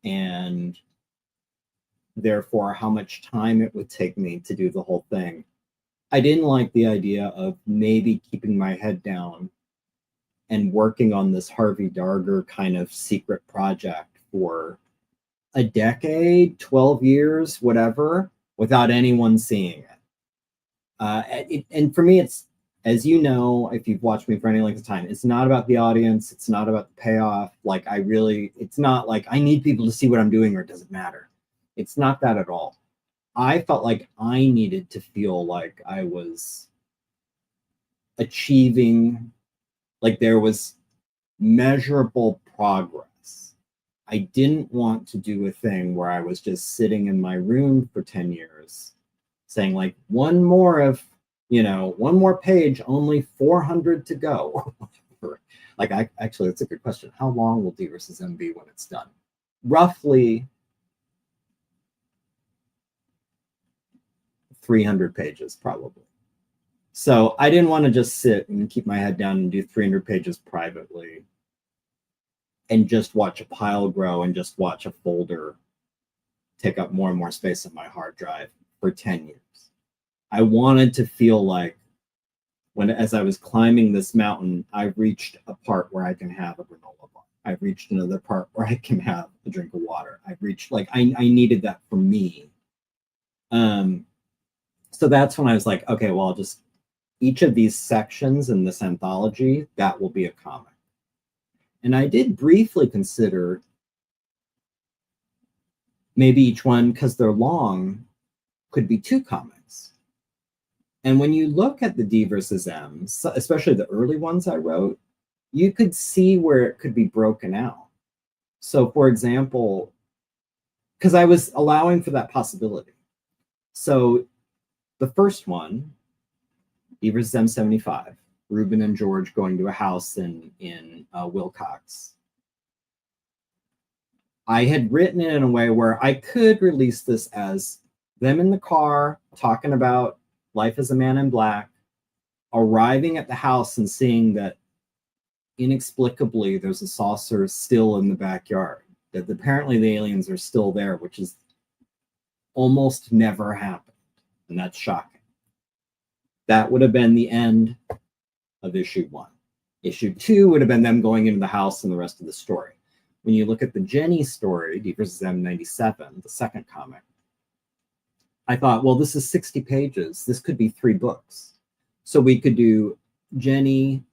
Speaker 1: and therefore how much time it would take me to do the whole thing, I didn't like the idea of maybe keeping my head down and working on this Harvey Darger kind of secret project for a decade, 12 years, whatever, without anyone seeing it. And for me, it's, as you know, if you've watched me for any length of time, it's not about the audience. It's not about the payoff. Like it's not like I need people to see what I'm doing or it doesn't matter. It's not that at all. I felt like I needed to feel like I was achieving, like there was measurable progress. I didn't want to do a thing where I was just sitting in my room for 10 years saying like one more page, only 400 to go. Like actually, that's a good question. How long will DvsM be when it's done? Roughly 300 pages, probably. So I didn't want to just sit and keep my head down and do 300 pages privately and just watch a pile grow and just watch a folder take up more and more space on my hard drive for 10 years. I wanted to feel like as I was climbing this mountain, I've reached a part where I can have a granola bar. I've reached another part where I can have a drink of water. I've reached, like, I needed that for me. So that's when I was like, okay, well, I'll just, each of these sections in this anthology, that will be a comic. And I did briefly consider maybe each one, because they're long, could be 2 comics. And when you look at the DvsM, especially the early ones I wrote, you could see where it could be broken out. So for example, because I was allowing for that possibility. So the first one, DvsM 75, Ruben and George going to a house in Wilcox. I had written it in a way where I could release this as them in the car talking about life as a man in black, arriving at the house and seeing that inexplicably there's a saucer still in the backyard, that apparently the aliens are still there, which is almost never happened. And that's shocking. That would have been the end of issue 1. Issue 2 would have been them going into the house and the rest of the story. When you look at the Jenny story, DvsM 97, the second comic, I thought, well, this is 60 pages. This could be 3 books. So we could do Jenny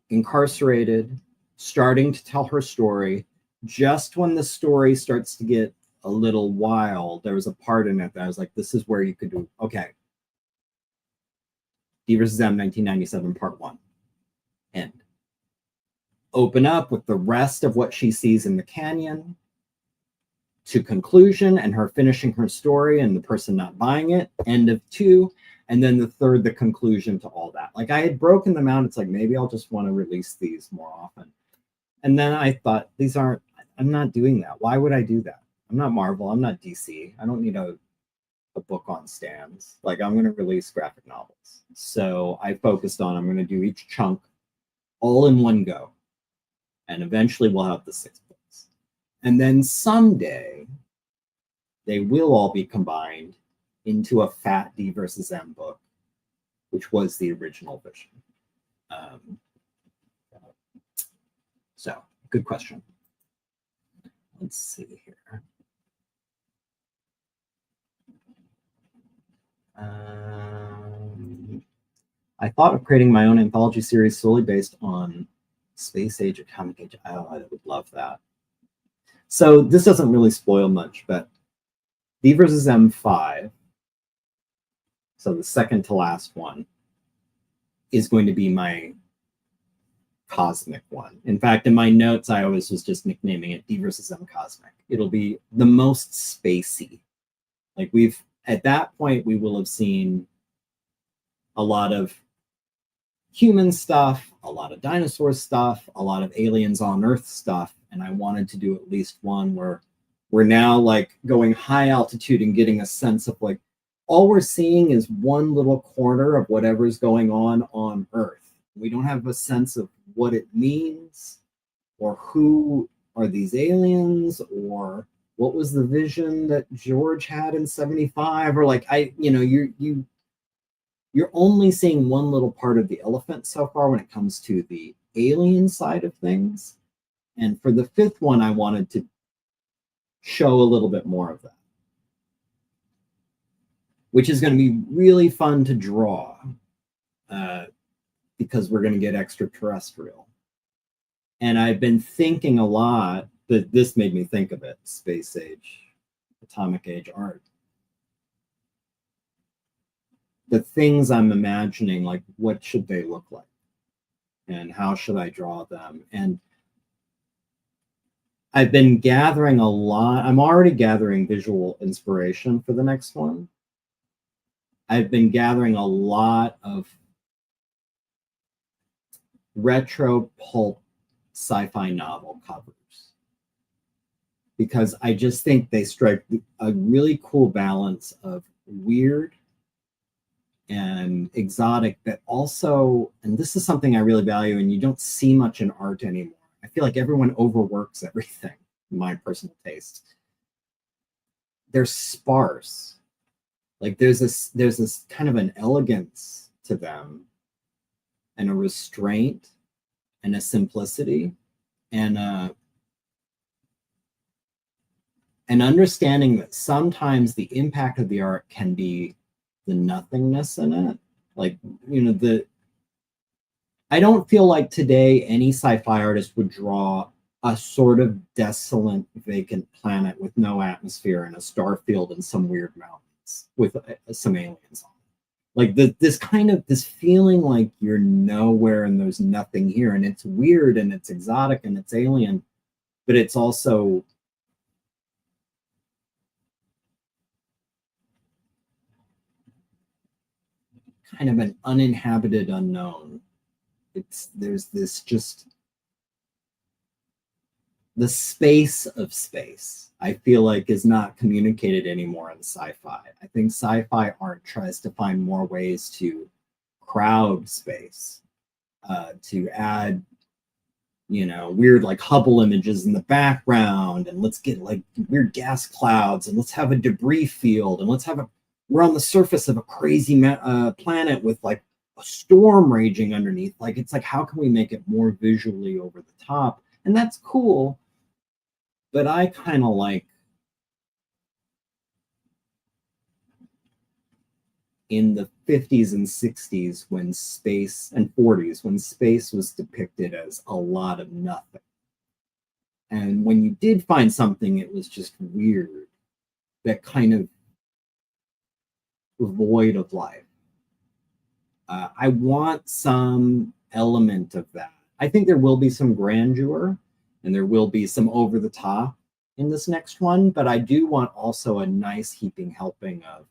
Speaker 1: incarcerated, starting to tell her story. Just when the story starts to get a little wild, there was a part in it that I was like, this is where you could do, okay, DvsM 1997 part 1, end. Open up with the rest of what she sees in the canyon to conclusion and her finishing her story and the person not buying it, end of 2, and then the third, the conclusion to all that. Like I had broken them out. It's like, maybe I'll just want to release these more often. And then I thought, I'm not doing that. Why would I do that? I'm not Marvel. I'm not DC. I don't need a book on stands. Like I'm going to release graphic novels. So I focused on, I'm going to do each chunk all in one go. And eventually we'll have the 6 books. And then someday they will all be combined into a fat DvsM book, which was the original vision. So good question. Let's see here. I thought of creating my own anthology series solely based on Space Age, Atomic Age. Oh, I would love that. So this doesn't really spoil much, but DvsM 5, so the second to last one, is going to be my cosmic one. In fact, in my notes, I always was just nicknaming it DvsM Cosmic. It'll be the most spacey. Like at that point, we will have seen a lot of human stuff, a lot of dinosaur stuff, a lot of aliens on Earth stuff. And I wanted to do at least one where we're now like going high altitude and getting a sense of like, all we're seeing is one little corner of whatever's going on Earth. We don't have a sense of what it means or who are these aliens or what was the vision that George had in 75, or like, you're only seeing one little part of the elephant so far when it comes to the alien side of things. And for the fifth one, I wanted to show a little bit more of that, which is going to be really fun to draw because we're going to get extraterrestrial. And I've been thinking a lot, that this made me think of it, space age, atomic age art. The things I'm imagining, like what should they look like? And how should I draw them? And I've been gathering a lot. I'm already gathering visual inspiration for the next one. I've been gathering a lot of retro pulp sci-fi novel covers because I just think they strike a really cool balance of weird and exotic, but also, and this is something I really value and you don't see much in art anymore. I feel like everyone overworks everything, my personal taste. They're sparse. Like there's this kind of an elegance to them and a restraint and a simplicity and an understanding that sometimes the impact of the art can be the nothingness in it. Like, you know, I don't feel like today any sci-fi artist would draw a sort of desolate, vacant planet with no atmosphere and a star field and some weird mountains with some aliens on it. Like this feeling like you're nowhere and there's nothing here, and it's weird and it's exotic and it's alien, but it's also kind of an uninhabited unknown. There's this just the space of space, I feel like, is not communicated anymore in sci-fi. I think sci-fi art tries to find more ways to crowd space, to add, you know, weird like Hubble images in the background, and let's get like weird gas clouds, and let's have a debris field, and we're on the surface of a crazy planet with like a storm raging underneath. Like, it's like, how can we make it more visually over the top? And that's cool. But I kind of like in the 50s and 60s when space, and 40s, when space was depicted as a lot of nothing. And when you did find something, it was just weird, that kind of void of life. I want some element of that. I think there will be some grandeur and there will be some over the top in this next one, but I do want also a nice heaping helping of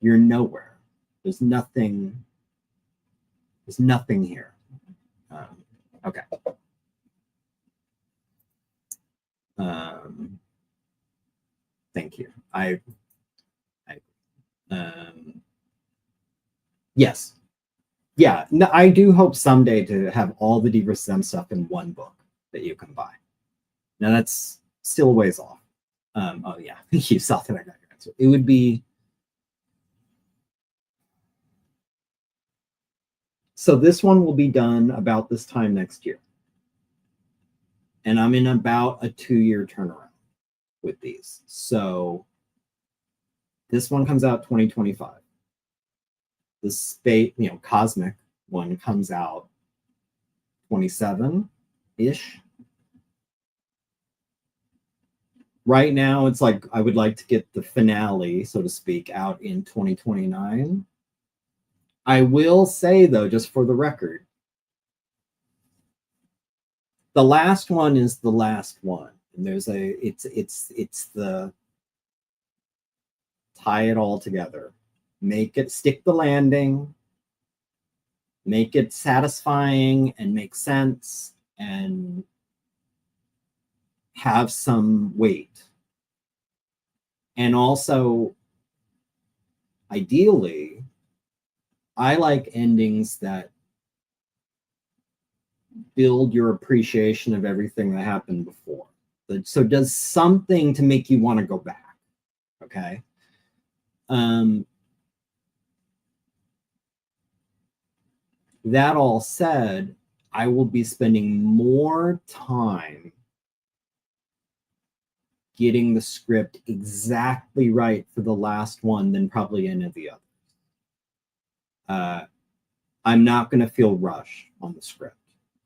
Speaker 1: you're nowhere. There's nothing here. Okay. Thank you. Yes. Yeah, no, I do hope someday to have all the DvsM stuff in one book that you can buy. Now that's still a ways off. Oh yeah, you saw that I got your answer. It would be, so this one will be done about this time next year. And I'm in about a 2-year turnaround with these. So this one comes out 2025. The space, you know, cosmic one comes out 27-ish. Right now, it's like I would like to get the finale, so to speak, out in 2029. I will say, though, just for the record, the last one is the last one. And there's it's the tie it all together. Make it stick the landing, make it satisfying and make sense and have some weight. And also, ideally, I like endings that build your appreciation of everything that happened before. So does something to make you want to go back, okay? That all said, I will be spending more time getting the script exactly right for the last one than probably any of the others. I'm not going to feel rushed on the script.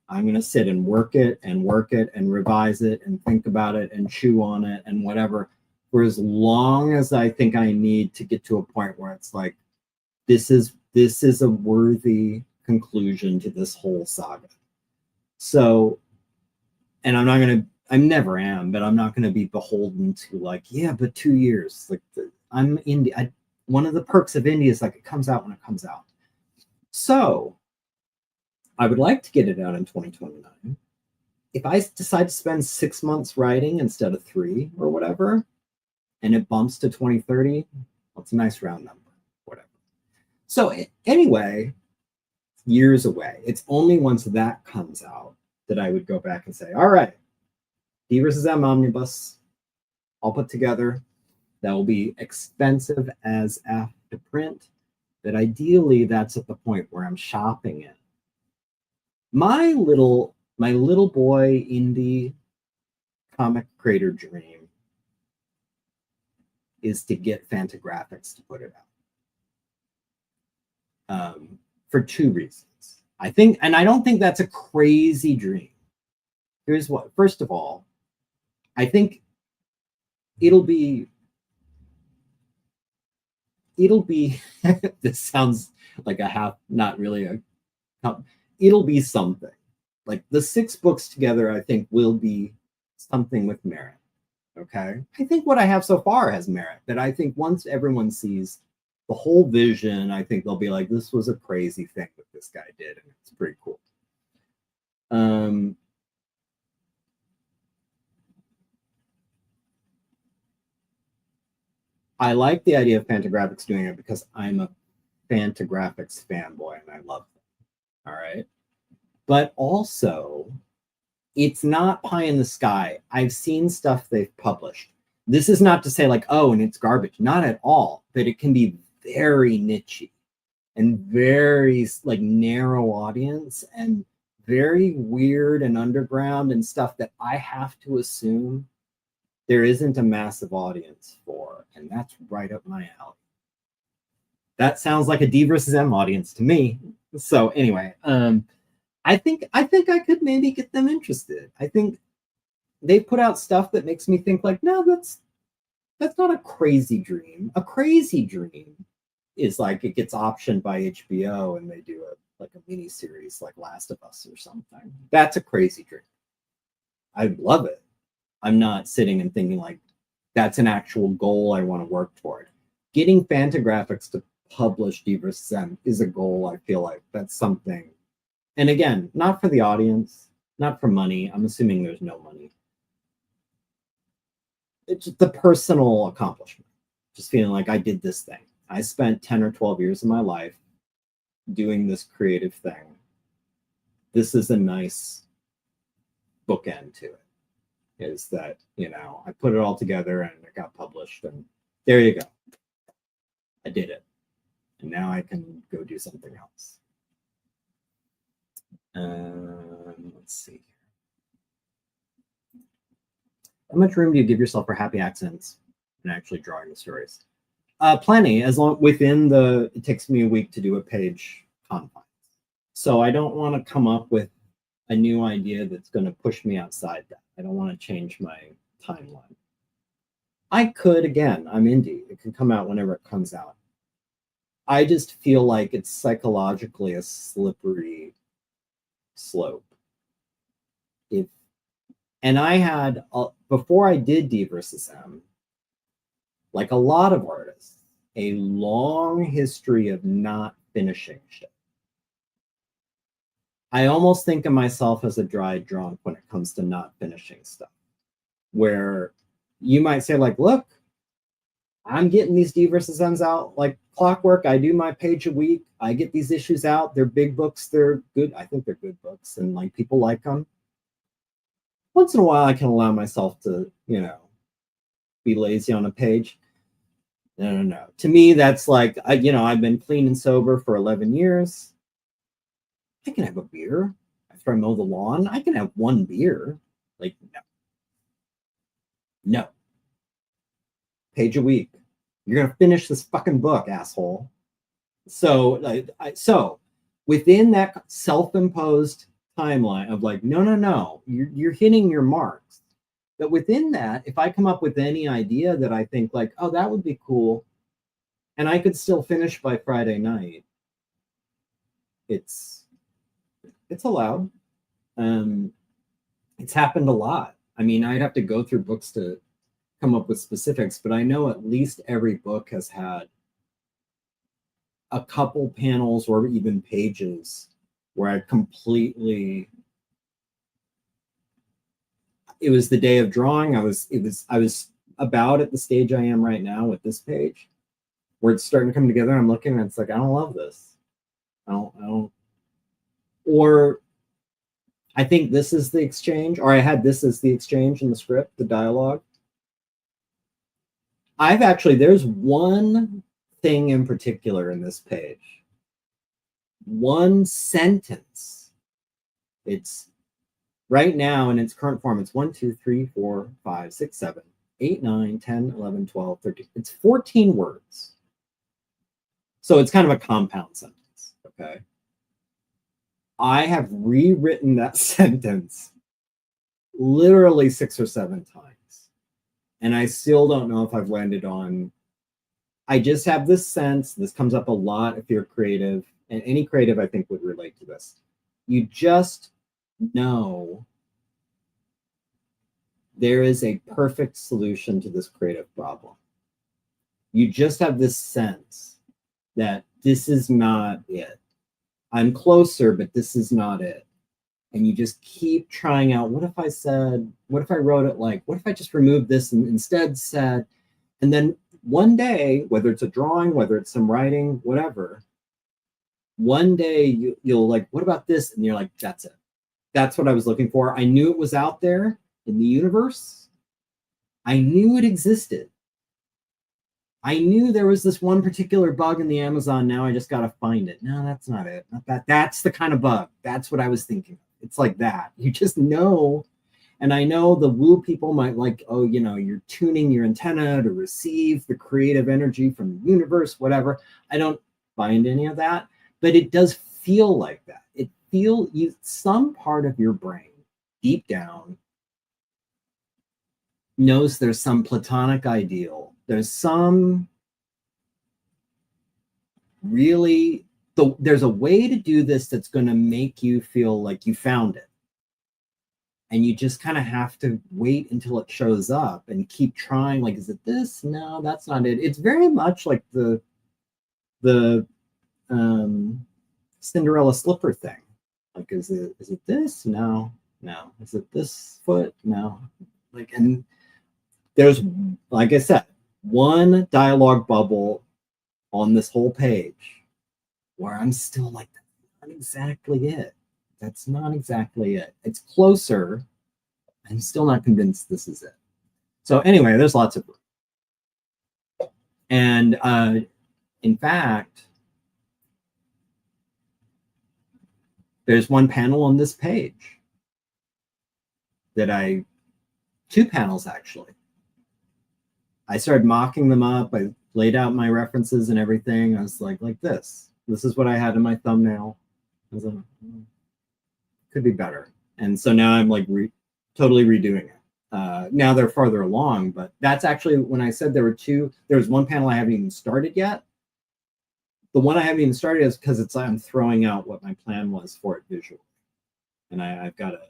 Speaker 1: I'm going to sit and work it and revise it and think about it and chew on it and whatever for as long as I think I need to get to a point where it's like, this is a worthy conclusion to this whole saga. So, and I never am, but I'm not going to be beholden to like, yeah, but 2 years. Like I'm indie. One of the perks of indie is like it comes out when it comes out. So I would like to get it out in 2029. If I decide to spend 6 months writing instead of 3 or whatever, and it bumps to 2030, well, it's a nice round number, whatever. So anyway, years away. It's only once that comes out that I would go back and say, all right, DvsM Omnibus, all put together. That will be expensive as F to print, but ideally that's at the point where I'm shopping it. My little boy indie comic creator dream is to get Fantagraphics to put it out. For 2 reasons. I think, and I don't think that's a crazy dream. Here's what. First of all, I think it'll be this sounds like a half, not really a, it'll be something. Like the 6 books together, I think will be something with merit. Okay. I think what I have so far has merit, but I think once everyone sees the whole vision, I think they'll be like, this was a crazy thing that this guy did, and it's pretty cool. I like the idea of Fantagraphics doing it because I'm a Fantagraphics fanboy and I love them. All right. But also, it's not pie in the sky. I've seen stuff they've published. This is not to say like, oh, and it's garbage. Not at all. But it can be very niche and very like narrow audience and very weird and underground and stuff that I have to assume there isn't a massive audience for, and that's right up my alley. That sounds like a DvsM audience to me. So anyway, I think I could maybe get them interested. I think they put out stuff that makes me think like, no, that's not a crazy dream. A crazy dream is like it gets optioned by HBO and they do a mini series like Last of Us or something. That's a crazy dream. I love it. I'm not sitting and thinking like that's an actual goal I want to work toward. Getting Fantagraphics to publish DvsM is a goal. I feel like that's something. And again, not for the audience, not for money. I'm assuming there's no money. It's the personal accomplishment. Just feeling like I did this thing. I spent 10 or 12 years of my life doing this creative thing. This is a nice bookend to it. Is that, I put it all together and it got published and there you go. I did it. And now I can go do something else. Let's see. How much room do you give yourself for happy accidents and actually drawing the stories? Plenty, as long within it takes me a week to do a page confines. So I don't want to come up with a new idea that's going to push me outside that. I don't want to change my timeline. I could, again, I'm indie. It can come out whenever it comes out. I just feel like it's psychologically a slippery slope. And I had, before I did DvsM, like a lot of artists, a long history of not finishing shit. I almost think of myself as a dry drunk when it comes to not finishing stuff, where you might say like, look, I'm getting these DvsMs out like clockwork. I do my page a week. I get these issues out. They're big books. They're good. I think they're good books and like people like them. Once in a while, I can allow myself to, be lazy on a page. No. To me, that's like, I've been clean and sober for 11 years. I can have a beer. I've after I mow the lawn. I can have one beer. Like, no. No. Page a week. You're going to finish this fucking book, asshole. So, so within that self-imposed timeline of like, no, you're hitting your marks. But within that, if I come up with any idea that I think like, oh, that would be cool, and I could still finish by Friday night, it's allowed. It's happened a lot. I mean, I'd have to go through books to come up with specifics, but I know at least every book has had a couple panels or even pages where I completely, it was the day of drawing. I was about at the stage I am right now with this page where it's starting to come together. I'm looking and it's like, I don't love this. I don't, or I think this is the exchange, or I had this as the exchange in the script, the dialogue. There's one thing in particular in this page, one sentence. It's right now in its current form, it's 1, 2, 3, 4, 5, 6, 7, 8, 9, 10, 11, 12, 13. It's 14 words. So it's kind of a compound sentence, okay? I have rewritten that sentence literally 6 or 7 times. And I still don't know if I've landed on, I just have this sense, this comes up a lot if you're creative, and any creative I think would relate to this. You just know there is a perfect solution to this creative problem. You just have this sense that this is not it. I'm closer, but this is not it. And you just keep trying out, what if I wrote it like, what if I just removed this and instead said, and then one day, whether it's a drawing, whether it's some writing, whatever, one day you'll like, what about this? And you're like, that's it. That's what I was looking for. I knew it was out there in the universe. I knew it existed. I knew there was this one particular bug in the Amazon. Now I just got to find it. No, that's not it. Not that. That's the kind of bug. That's what I was thinking. It's like that. You just know. And I know the woo people might like, oh, you know, you're tuning your antenna to receive the creative energy from the universe, whatever. I don't find any of that, but it does feel like that. It feels some part of your brain deep down knows there's some platonic ideal. There's some really, there's a way to do this that's going to make you feel like you found it. And you just kind of have to wait until it shows up and keep trying. Like, is it this? No, that's not it. It's very much like the Cinderella slipper thing. Like, is it this? No. Is it this foot? No. Like, and there's, like I said, one dialogue bubble on this whole page where I'm still like, that's not exactly it. That's not exactly it. It's closer. I'm still not convinced this is it. So anyway, there's lots of room. And in fact, there's one panel on this page that two panels actually. I started mocking them up. I laid out my references and everything. I was like this. This is what I had in my thumbnail. I was like, could be better. And so now I'm like totally redoing it. Now they're farther along, but that's actually when I said there was one panel I haven't even started yet. The one I haven't even started is because I'm throwing out what my plan was for it visually. And I've got to,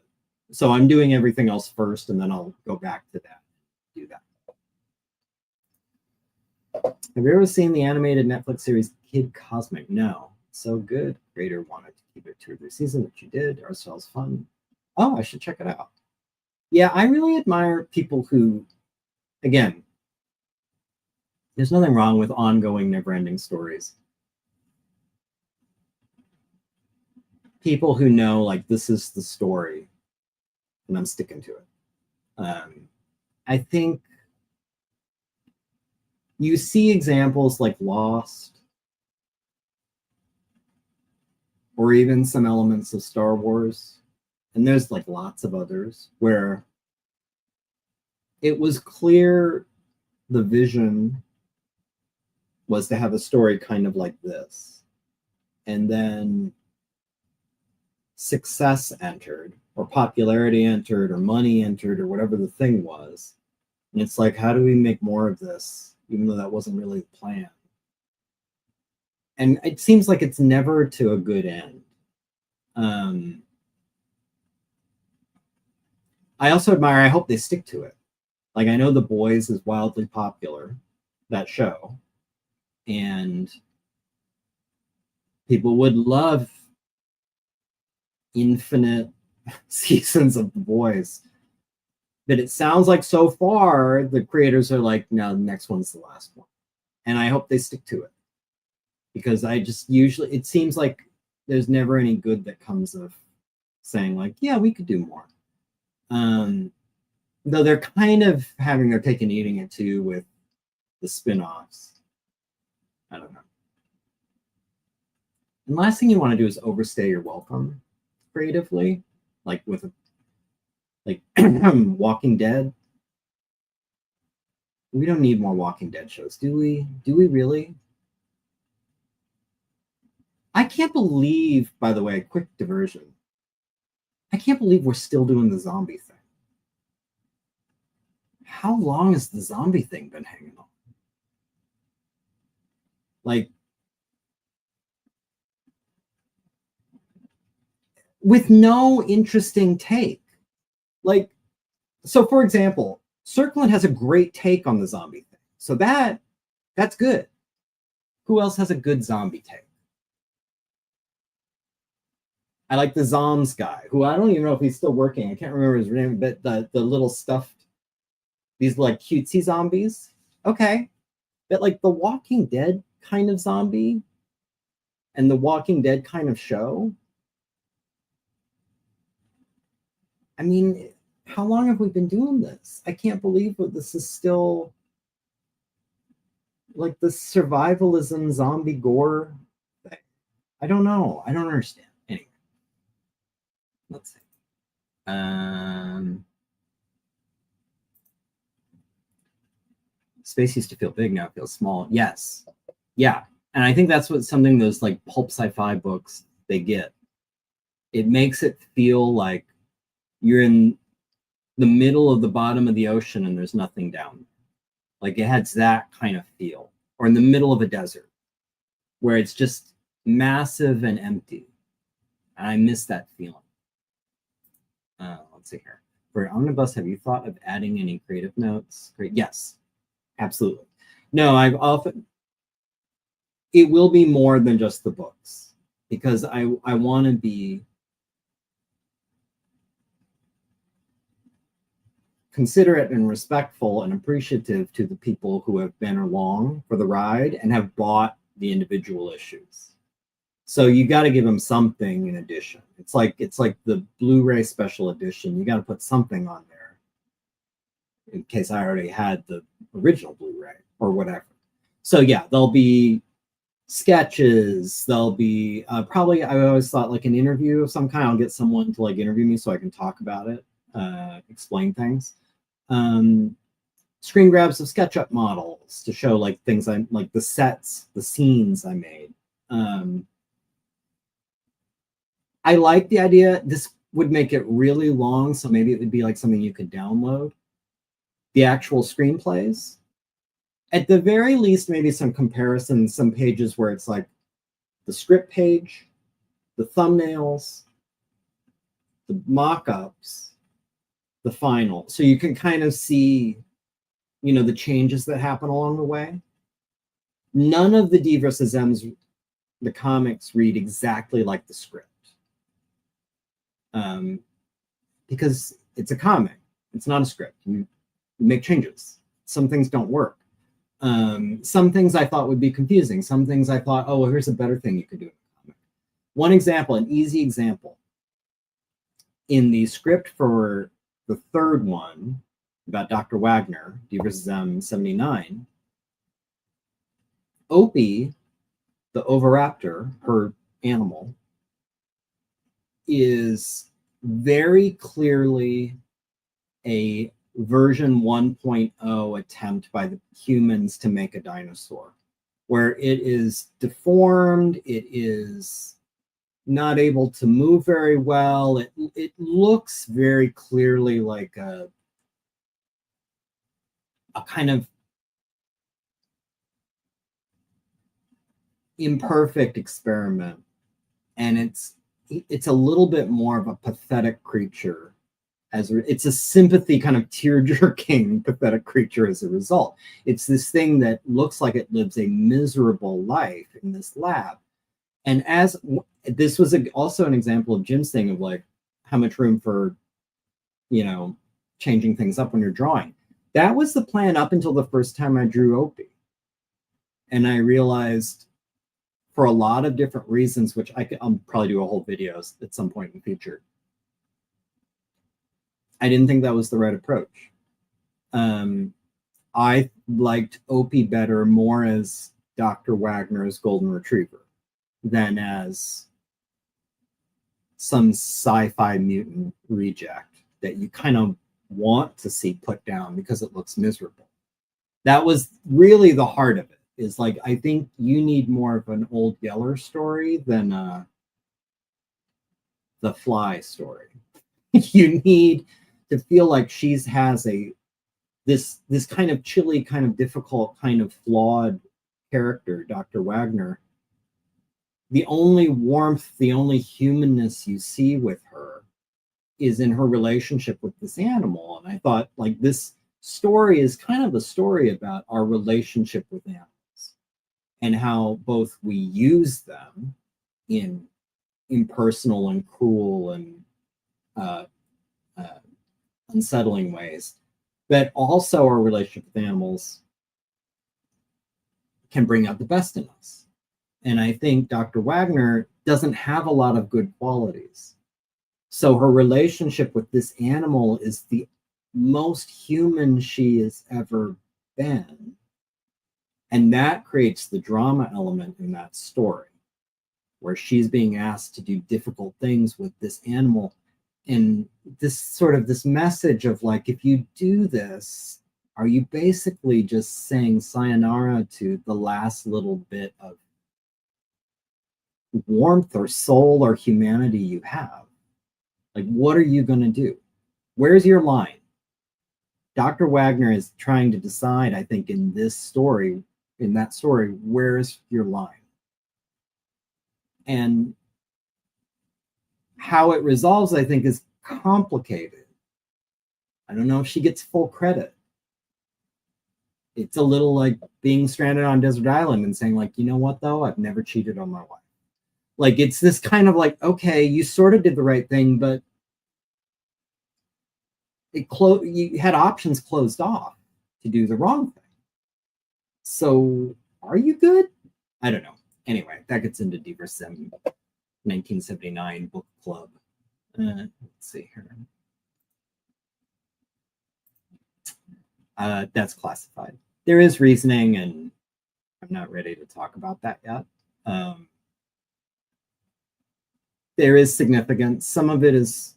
Speaker 1: so I'm doing everything else first, and then I'll go back to that, do that. Have you ever seen the animated Netflix series Kid Cosmic? No. So good. Creator wanted to keep it 2 or 3 seasons, which you did. Ourselves fun. Oh, I should check it out. Yeah, I really admire people who, again, there's nothing wrong with ongoing, never-ending stories. People who know, like, this is the story, and I'm sticking to it. I think you see examples like Lost, or even some elements of Star Wars, and there's like lots of others, where it was clear the vision was to have a story kind of like this. And then success entered, or popularity entered, or money entered, or whatever the thing was. And it's like, how do we make more of this, even though that wasn't really the plan? And it seems like it's never to a good end. I also admire, I hope they stick to it. Like, I know The Boys is wildly popular, that show, and people would love infinite seasons of The Boys. But it sounds like so far the creators are like, no, the next one's the last one. And I hope they stick to it. Because I just usually, it seems like there's never any good that comes of saying like, yeah, we could do more. Though they're kind of having their cake and eating it too with the spin-offs. I don't know. And last thing you want to do is overstay your welcome creatively, like with a, like Walking Dead. We don't need more Walking Dead shows, do we? Do we really? I can't believe, by the way, quick diversion. I can't believe we're still doing the zombie thing. How long has the zombie thing been hanging on? Like, with no interesting take. Like, so for example, Circlin has a great take on the zombie thing. So that's good. Who else has a good zombie take? I like the Zoms guy, who I don't even know if he's still working. I can't remember his name, but the little stuffed, these like cutesy zombies. Okay. But like the Walking Dead kind of zombie and the Walking Dead kind of show. I mean, how long have we been doing this? I can't believe that this is still like the survivalism zombie gore thing. I don't know. I don't understand. Anyway, let's see. Space used to feel big, now it feels small. Yes. Yeah. And I think that's what something those like pulp sci-fi books they get. It makes it feel like you're in the middle of the bottom of the ocean and there's nothing down there. Like it has that kind of feel. Or in the middle of a desert where it's just massive and empty. And I miss that feeling. Let's see here. For Omnibus, have you thought of adding any creative notes? Great. Yes, absolutely. No, I've often, it will be more than just the books because I want to be considerate and respectful and appreciative to the people who have been along for the ride and have bought the individual issues. So you got to give them something in addition. It's like the Blu-ray special edition. You got to put something on there in case I already had the original Blu-ray or whatever. So yeah, there'll be sketches. There'll be probably, I always thought like an interview of some kind. I'll get someone to like interview me so I can talk about it, explain things. Screen grabs of SketchUp models to show like things I'm like the sets, the scenes I made. I like the idea. This would make it really long, so maybe it would be like something you could download. The actual screenplays. At the very least, maybe some comparisons, some pages where it's like the script page, the thumbnails, the mock-ups, the final. So you can kind of see, you know, the changes that happen along the way. None of the DvsM's, the comics read exactly like the script. Because it's a comic, it's not a script. You make changes. Some things don't work. Some things I thought would be confusing. Some things I thought, oh, well, here's a better thing you could do in a comic. One example, an easy example. In the script for the third one about Dr. Wagner, DvsM 79, Opie, the oviraptor, her animal, is very clearly a version 1.0 attempt by the humans to make a dinosaur, where it is deformed, it is not able to move very well. It looks very clearly like a kind of imperfect experiment, and it's a little bit more of a pathetic creature. It's a sympathy kind of tear-jerking pathetic creature as a result. It's this thing that looks like it lives a miserable life in this lab. And as this was also an example of Jim's thing of like how much room for, changing things up when you're drawing. That was the plan up until the first time I drew Opie. And I realized for a lot of different reasons, which I'll probably do a whole video at some point in the future, I didn't think that was the right approach. I liked Opie better more as Dr. Wagner's golden retriever than as some sci-fi mutant reject that you kind of want to see put down because it looks miserable. That was really the heart of it, is like, I think you need more of an Old Yeller story than the Fly story. You need to feel like has this kind of chilly, kind of difficult, kind of flawed character, Dr. Wagner. The only warmth, the only humanness you see with her is in her relationship with this animal. And I thought, like, this story is kind of a story about our relationship with animals and how both we use them in impersonal and cruel and unsettling ways, but also our relationship with animals can bring out the best in us. And I think Dr. Wagner doesn't have a lot of good qualities. So her relationship with this animal is the most human she has ever been. And that creates the drama element in that story, where she's being asked to do difficult things with this animal. And this message of like, if you do this, are you basically just saying sayonara to the last little bit of warmth or soul or humanity you have? Like, what are you going to do? Where's your line? Dr. Wagner is trying to decide, I think, in that story, where's your line? And how it resolves, I think, is complicated. I don't know if she gets full credit. It's a little like being stranded on a desert island and saying, like, you know what, though? I've never cheated on my wife. Like, it's this kind of like, okay, you sort of did the right thing, but you had options closed off to do the wrong thing. So are you good? I don't know. Anyway, that gets into DvsM 1979 book club. Let's see here. That's classified. There is reasoning, and I'm not ready to talk about that yet. There is significance. Some of it is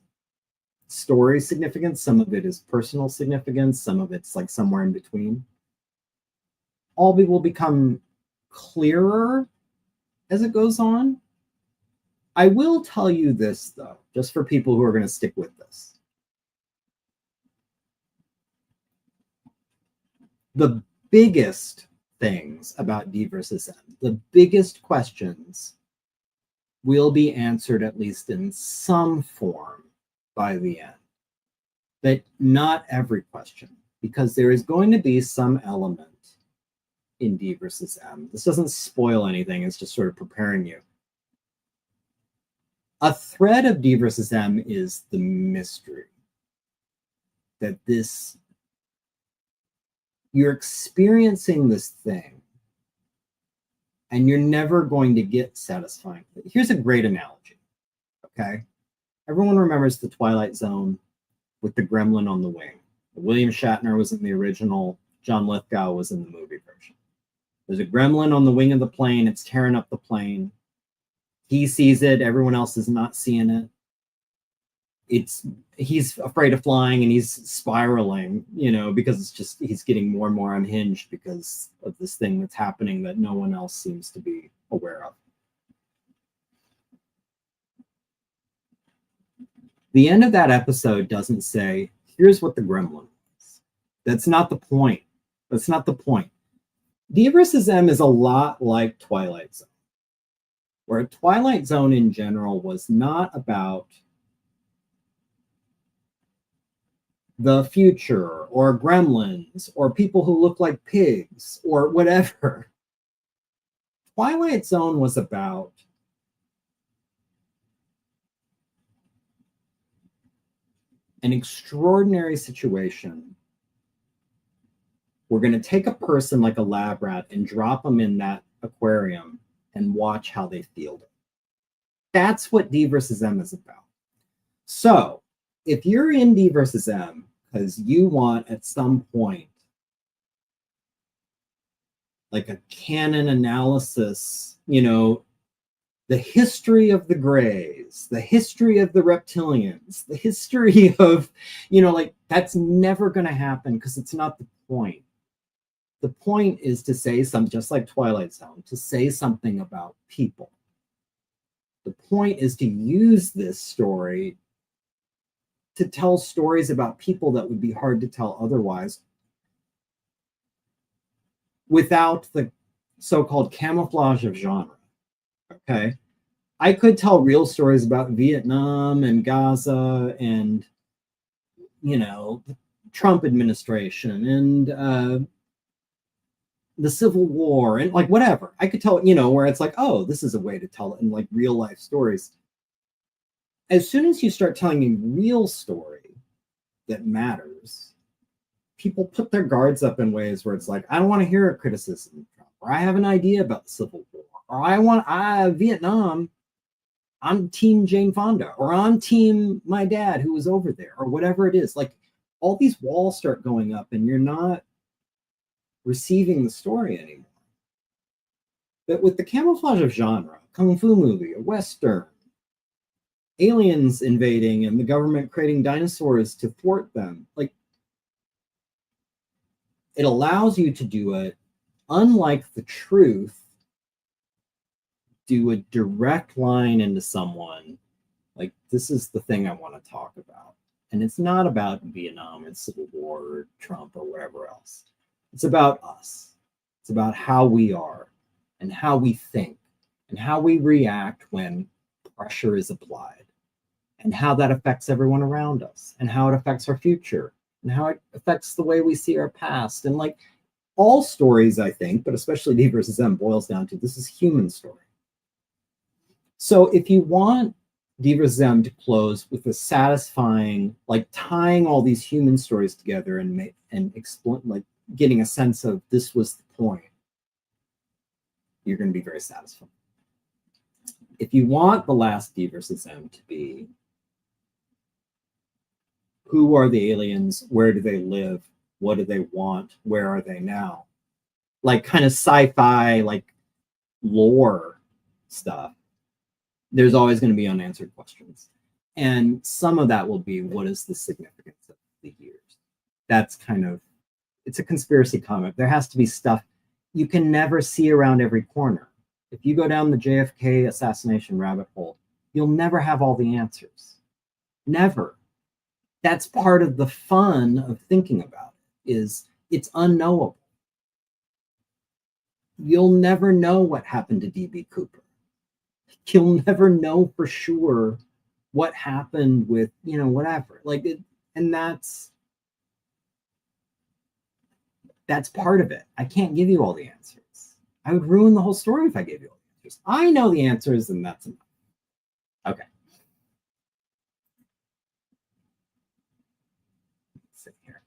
Speaker 1: story significance. Some of it is personal significance. Some of it's like somewhere in between. All will become clearer as it goes on. I will tell you this, though, just for people who are going to stick with this. The biggest things about DvsM, the biggest questions will be answered at least in some form by the end. But not every question, because there is going to be some element in DvsM. This doesn't spoil anything, it's just sort of preparing you. A thread of DvsM is the mystery. That you're experiencing this thing, and you're never going to get satisfying. Here's a great analogy, okay? Everyone remembers the Twilight Zone with the gremlin on the wing. William Shatner was in the original, John Lithgow was in the movie version. There's a gremlin on the wing of the plane, it's tearing up the plane. He sees it, everyone else is not seeing it. he's afraid of flying and he's spiraling, you know, because it's just he's getting more and more unhinged because of this thing that's happening that no one else seems to be aware of. The end of that episode doesn't say, here's what the gremlin is. That's not the point. That's not the point. DvsM is a lot like Twilight Zone, where Twilight Zone in general was not about the future or gremlins or people who look like pigs or whatever. Twilight Zone was about an extraordinary situation. We're going to take a person like a lab rat and drop them in that aquarium and watch how they feel. That's what DvsM is about. So if you're in DvsM because you want at some point like a canon analysis, you know, the history of the Greys, the history of the reptilians, the history of, you know, like that's never going to happen because it's not the point. The point is to say something, just like Twilight Zone, to say something about people. The point is to use this story to tell stories about people that would be hard to tell otherwise without the so-called camouflage of genre. Okay, I could tell real stories about Vietnam and Gaza and, you know, the Trump administration and the Civil War and like whatever. I could tell, you know, where it's like, oh, this is a way to tell it in like real life stories. As soon as you start telling a real story that matters, people put their guards up in ways where it's like, I don't want to hear a criticism of Trump, or I have an idea about the Civil War, or Vietnam, I'm team Jane Fonda, or I'm team my dad who was over there, or whatever it is. Like all these walls start going up and you're not receiving the story anymore. But with the camouflage of genre, kung fu movie, a Western, aliens invading and the government creating dinosaurs to thwart them, like it allows you to do it, unlike the truth, do a direct line into someone like, this is the thing I want to talk about. And it's not about Vietnam and Civil War or Trump or whatever else. It's about us. It's about how we are and how we think and how we react when pressure is applied and how that affects everyone around us and how it affects our future and how it affects the way we see our past. And like all stories, I think, but especially DvsM boils down to this is human story. So if you want DvsM to close with a satisfying, like tying all these human stories together and explain, like getting a sense of this was the point, you're going to be very satisfied. If you want the last DvsM to be, who are the aliens? Where do they live? What do they want? Where are they now? Like kind of sci-fi, like lore stuff. There's always going to be unanswered questions. And some of that will be, what is the significance of the years? That's kind of, it's a conspiracy comic. There has to be stuff you can never see around every corner. If you go down the JFK assassination rabbit hole, you'll never have all the answers. Never. That's part of the fun of thinking about it, is it's unknowable. You'll never know what happened to D.B. Cooper. You'll never know for sure what happened with, you know, whatever. Like it, and that's part of it. I can't give you all the answers. I would ruin the whole story if I gave you all the answers. I know the answers, and that's enough. Okay. Let's sit here.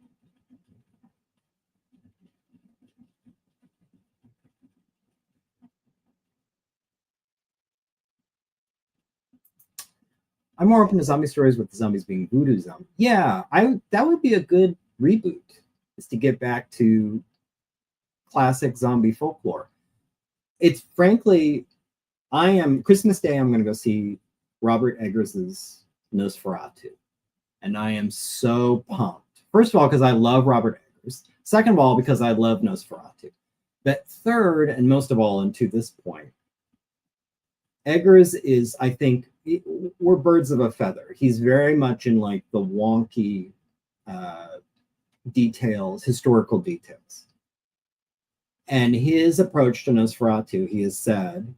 Speaker 1: I'm more open to zombie stories with the zombies being voodoo zombies. Yeah, that would be a good reboot, is to get back to classic zombie folklore. It's frankly, Christmas Day, I'm going to go see Robert Eggers's Nosferatu. And I am so pumped. First of all, because I love Robert Eggers. Second of all, because I love Nosferatu. But third, and most of all, and to this point, Eggers is, I think, we're birds of a feather. He's very much in like the wonky details, historical details. And his approach to Nosferatu, he has said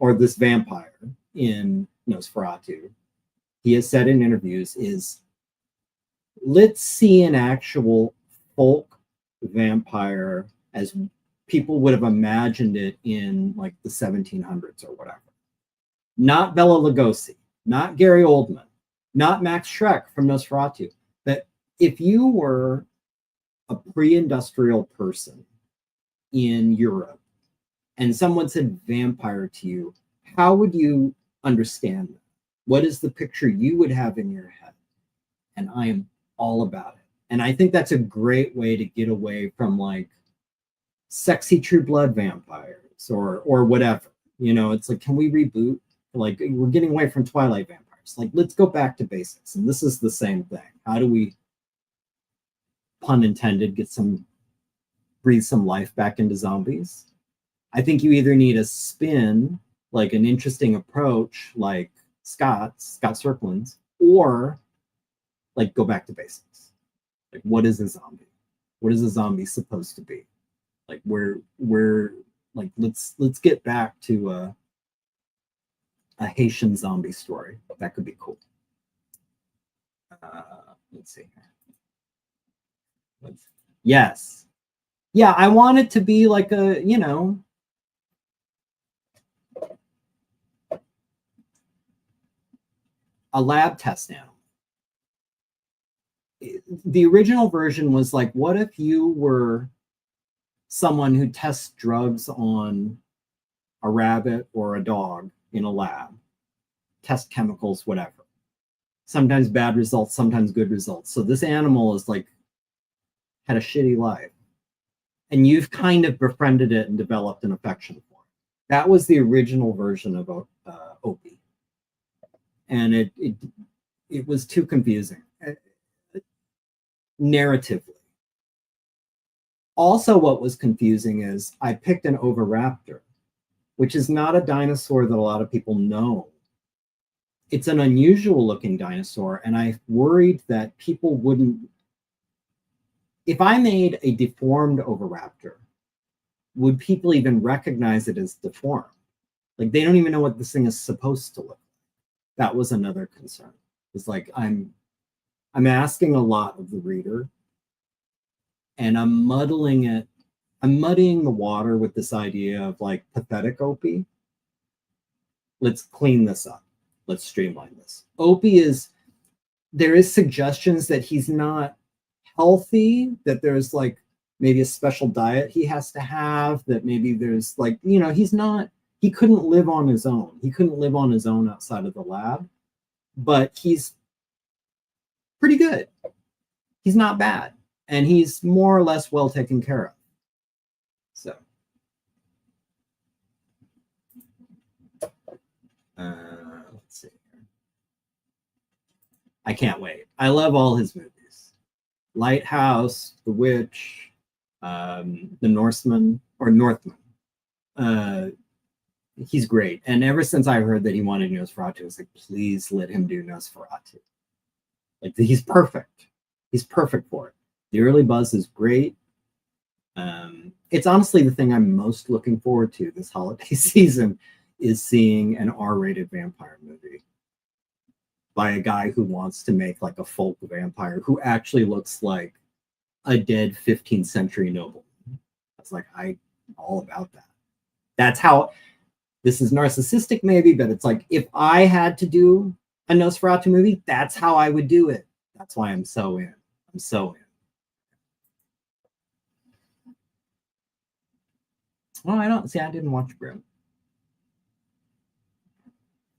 Speaker 1: or this vampire in Nosferatu, he has said in interviews is, let's see an actual folk vampire as people would have imagined it in like the 1700s or whatever. Not Bela Lugosi, not Gary Oldman, not Max Schreck from Nosferatu. But if you were a pre-industrial person in Europe and someone said vampire to you, how would you understand that? What is the picture you would have in your head? And I am all about it. And I think that's a great way to get away from like sexy True Blood vampires or whatever. You know, it's like, can we reboot? Like, we're getting away from Twilight vampires. Like, let's go back to basics. And this is the same thing. How do we, pun intended, breathe some life back into zombies? I think you either need a spin, like an interesting approach, like Scott Serkland's, or like go back to basics. Like, what is a zombie? What is a zombie supposed to be? Like, we're like, let's get back to a Haitian zombie story. That could be cool. Let's see here. Yes. Yeah, I want it to be like a, you know, a lab test animal. The original version was like, what if you were someone who tests drugs on a rabbit or a dog in a lab, test chemicals, whatever. Sometimes bad results, sometimes good results. So this animal is like, had a shitty life. And you've kind of befriended it and developed an affection for it. That was the original version of Opie. And it was too confusing, narratively. Also, what was confusing is I picked an oviraptor, which is not a dinosaur that a lot of people know. It's an unusual looking dinosaur, and I worried that people wouldn't. If I made a deformed oviraptor, would people even recognize it as deformed? Like, they don't even know what this thing is supposed to look like. That was another concern. It's like, I'm asking a lot of the reader, and I'm muddying the water with this idea of like pathetic Opie. Let's clean this up. Let's streamline this. Opie there is suggestions that he's not healthy, that there's like maybe a special diet he has to have, that maybe there's like, you know, he couldn't live on his own. He couldn't live on his own outside of the lab, but he's pretty good. He's not bad. And he's more or less well taken care of. So, let's see. I can't wait. I love all his movies. Lighthouse, The Witch, The Northman. He's great. And ever since I heard that he wanted Nosferatu, I was like, please let him do Nosferatu. Like, he's perfect. He's perfect for it. The early buzz is great. It's honestly the thing I'm most looking forward to this holiday season, is seeing an R-rated vampire movie by a guy who wants to make like a folk vampire who actually looks like a dead 15th century nobleman. I was like, I'm all about that. That's how, this is narcissistic maybe, but it's like, if I had to do a Nosferatu movie, that's how I would do it. That's why I'm so in. I'm so in. Oh, I didn't watch Grimm.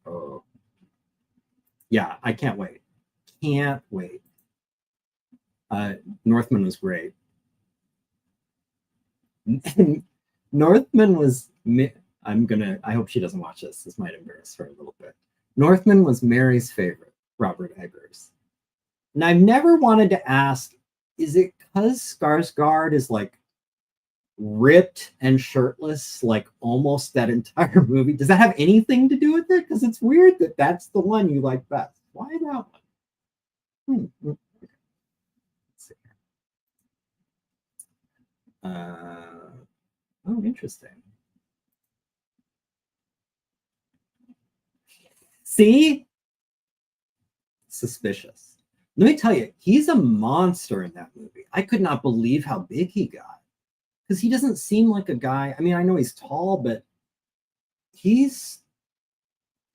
Speaker 1: Oh. Yeah, I can't wait. Can't wait. Northman was great. Northman was, I hope she doesn't watch this. This might embarrass her a little bit. Northman was Mary's favorite, Robert Eggers. And I've never wanted to ask, is it because Skarsgård is like ripped and shirtless like almost that entire movie? Does that have anything to do with it? Because it's weird that that's the one you like best. Why that one? Let's see. Oh, interesting. See? Suspicious. Let me tell you, he's a monster in that movie. I could not believe how big he got. Because he doesn't seem like a guy. I mean, I know he's tall, but he's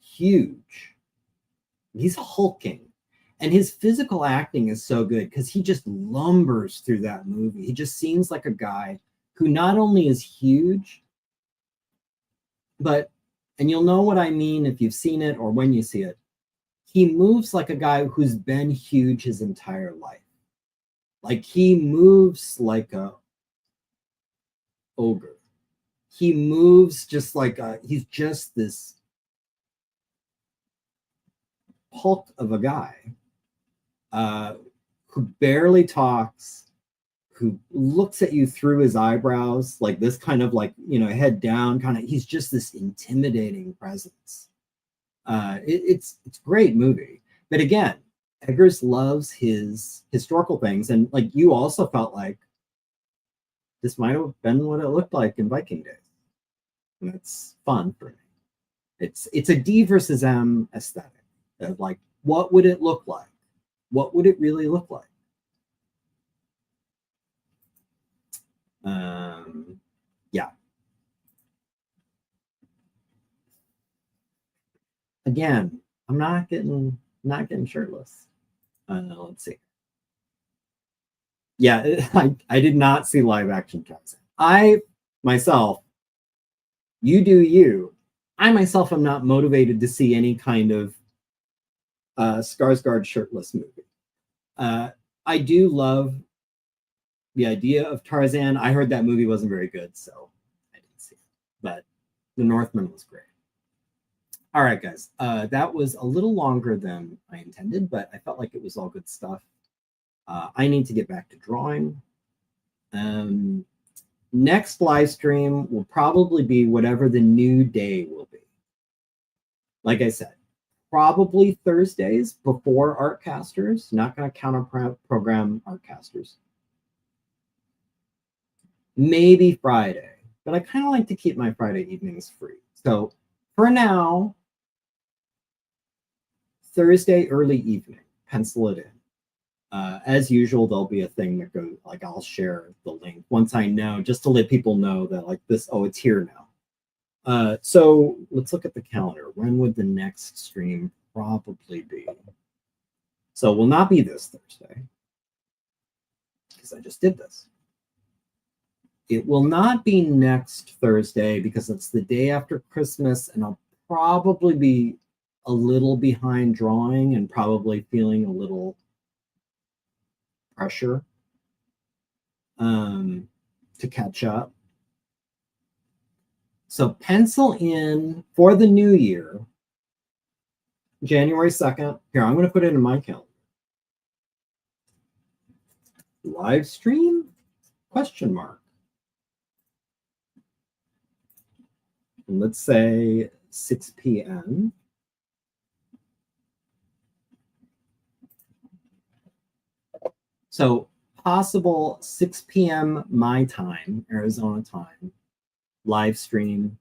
Speaker 1: huge. He's hulking. And his physical acting is so good because he just lumbers through that movie. He just seems like a guy who not only is huge, but, and you'll know what I mean if you've seen it or when you see it, he moves like a guy who's been huge his entire life. Like he moves like a ogre. He moves just like he's just this hulk of a guy who barely talks, who looks at you through his eyebrows, like this kind of like, you know, head down kind of, he's just this intimidating presence. It's a great movie. But again, Eggers loves his historical things. And like you also felt like this might have been what it looked like in Viking days. And it's fun for me. It's a DvsM aesthetic of like, what would it look like? What would it really look like? Yeah. Again, I'm not getting shirtless. Let's see. Yeah, I did not see live action Tarzan. I myself, you do you. I myself am not motivated to see any kind of Skarsgård shirtless movie. I do love the idea of Tarzan. I heard that movie wasn't very good, so I didn't see it. But The Northman was great. All right, guys. That was a little longer than I intended, but I felt like it was all good stuff. I need to get back to drawing. Next live stream will probably be whatever the new day will be. Like I said, probably Thursdays before Artcasters. Not going to counter program Artcasters. Maybe Friday, but I kind of like to keep my Friday evenings free. So for now, Thursday early evening, pencil it in. As usual, there'll be a thing that goes, like I'll share the link once I know, just to let people know that like this, oh, it's here now. So let's look at the calendar. When would the next stream probably be? So it will not be this Thursday, because I just did this. It will not be next Thursday because it's the day after Christmas, and I'll probably be a little behind drawing and probably feeling a little pressure to catch up. So pencil in for the new year, January 2nd. Here, I'm going to put it in my calendar. Live stream? Question mark. And let's say 6 p.m. So possible 6 p.m. my time, Arizona time, live stream.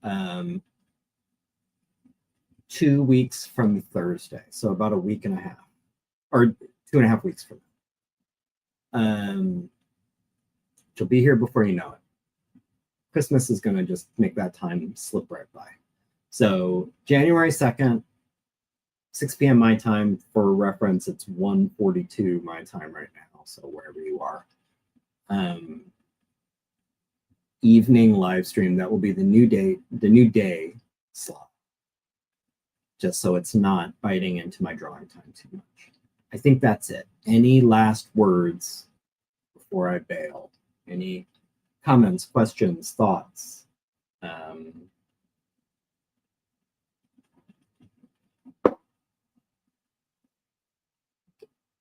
Speaker 1: 2 weeks from Thursday. So about a week and a half, or 2.5 weeks from now. She'll be here before you know it. Christmas is going to just make that time slip right by. So January 2nd, 6 p.m. my time. For reference, it's 1:42 my time right now. So wherever you are. Evening live stream. That will be the new day slot. Just so it's not biting into my drawing time too much. I think that's it. Any last words before I bail? Any comments, questions, thoughts?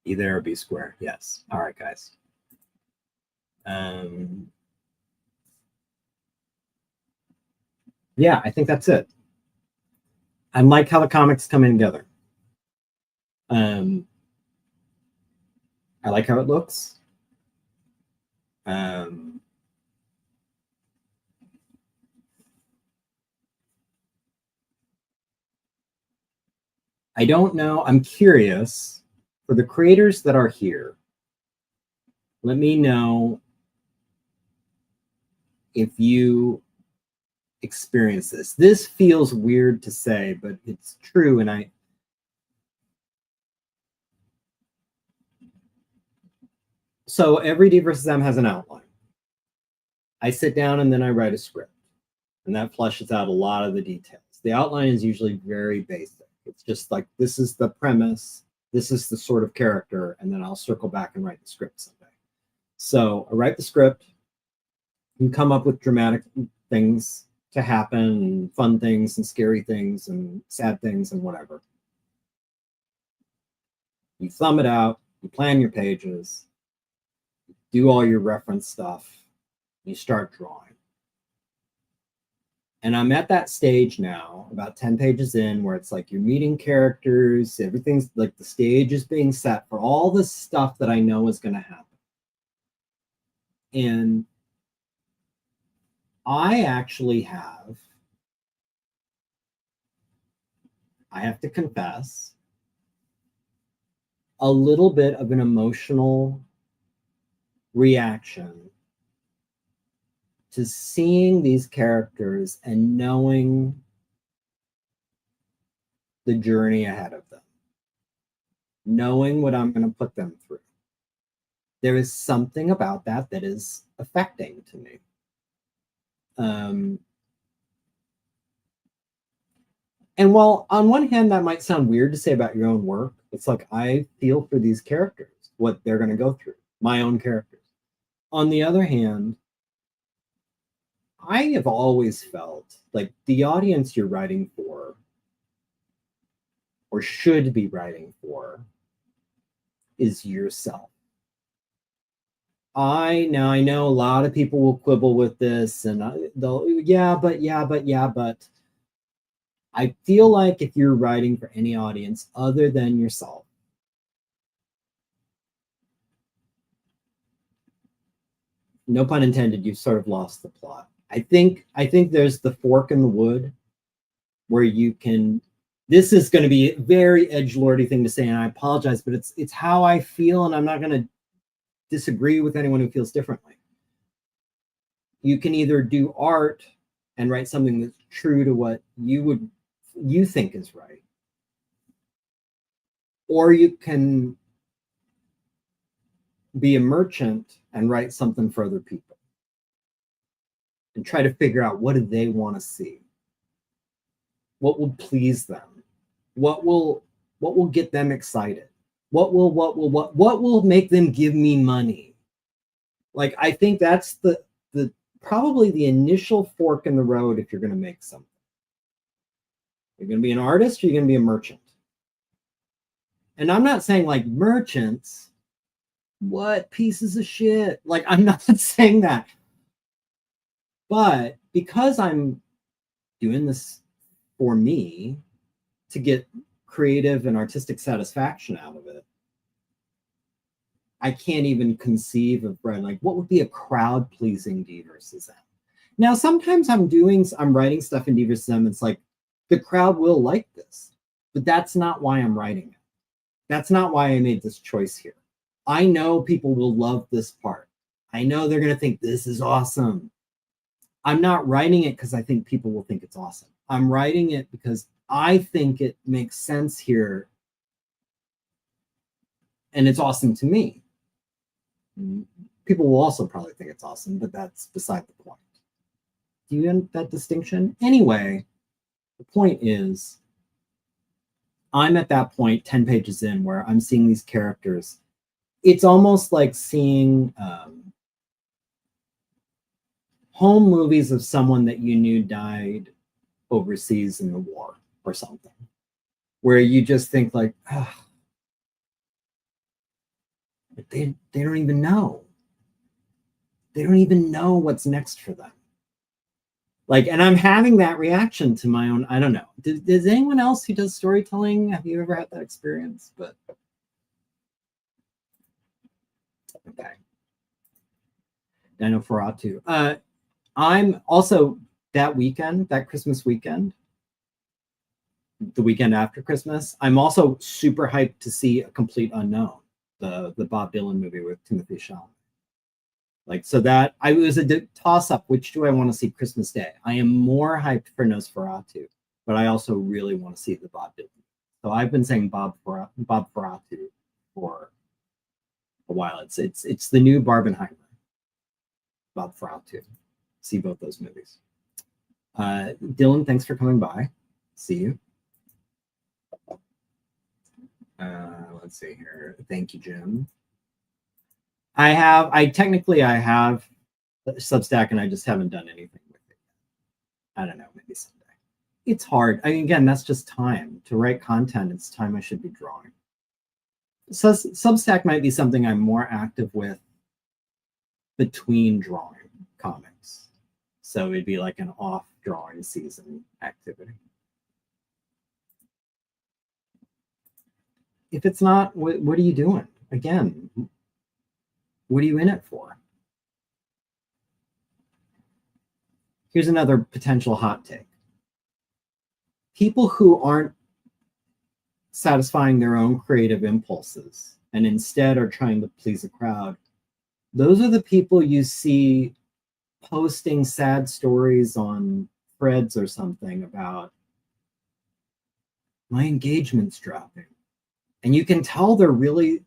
Speaker 1: Be there or be square. Yes. All right, guys. Yeah, I think that's it. I like how the comics come in together. I like how it looks. I don't know. I'm curious for the creators that are here. Let me know if you experience this. This feels weird to say, but it's true. And so every DvsM has an outline. I sit down and then I write a script, and that fleshes out a lot of the details. The outline is usually very basic. It's just like, this is the premise, this is the sort of character, and then I'll circle back and write the script someday. So I write the script, you come up with dramatic things to happen, and fun things and scary things and sad things and whatever. You thumb it out, you plan your pages, do all your reference stuff, you start drawing. And I'm at that stage now, about 10 pages in, where it's like you're meeting characters, everything's like the stage is being set for all this stuff that I know is going to happen. And I actually have to confess, a little bit of an emotional reaction to seeing these characters and knowing the journey ahead of them, knowing what I'm going to put them through. There is something about that that is affecting to me. And while on one hand that might sound weird to say about your own work, it's like I feel for these characters, what they're going to go through, my own characters. On the other hand, I have always felt like the audience you're writing for, or should be writing for, is yourself. I know a lot of people will quibble with this, and they'll, but I feel like if you're writing for any audience other than yourself, no pun intended, you've sort of lost the plot. I think there's the fork in the wood where you can, this is going to be a very edgelordy thing to say, and I apologize, but it's how I feel, and I'm not going to disagree with anyone who feels differently. You can either do art and write something that's true to what you think is right, or you can be a merchant and write something for other people and try to figure out, what do they want to see, what will please them, what will get them excited, what will make them give me money. Like, I think that's the probably the initial fork in the road if you're going to make something. You're going to be an artist, or you're going to be a merchant. And I'm not saying like merchants, what pieces of shit. Like, I'm not saying that. But because I'm doing this for me to get creative and artistic satisfaction out of it, I can't even conceive of like what would be a crowd-pleasing DvsM. Now, sometimes I'm writing stuff in DvsM, it's like the crowd will like this, but that's not why I'm writing it. That's not why I made this choice here. I know people will love this part. I know they're going to think this is awesome. I'm not writing it because I think people will think it's awesome. I'm writing it because I think it makes sense here, and it's awesome to me. People will also probably think it's awesome, but that's beside the point. Do you get that distinction? Anyway, the point is, I'm at that point 10 pages in where I'm seeing these characters. It's almost like seeing home movies of someone that you knew died overseas in the war or something, where you just think like, oh, But they don't even know. They don't even know what's next for them. Like, and I'm having that reaction to my own, I don't know. Does anyone else who does storytelling, have you ever had that experience? But okay. Dino Ferratu. I'm also that weekend, that Christmas weekend, the weekend after Christmas, I'm also super hyped to see A Complete Unknown, the Bob Dylan movie with Timothy Chalamet. Like, so that I was a toss up. Which do I want to see Christmas Day? I am more hyped for Nosferatu, but I also really want to see the Bob Dylan. So I've been saying Bob Ferratu for a while. It's the new Barbenheimer. Bob Ferratu. See both those movies. Dylan, thanks for coming by. See you. Let's see here. Thank you, Jim. I have Substack, and I just haven't done anything with it. I don't know, maybe someday. It's hard. I mean, again, that's just time to write content. It's time I should be drawing. So Substack might be something I'm more active with between drawing comics. So it'd be like an off drawing season activity. If it's not, what are you doing? Again, what are you in it for? Here's another potential hot take. People who aren't satisfying their own creative impulses and instead are trying to please a crowd, those are the people you see posting sad stories on threads or something about my engagement's dropping. And you can tell they're really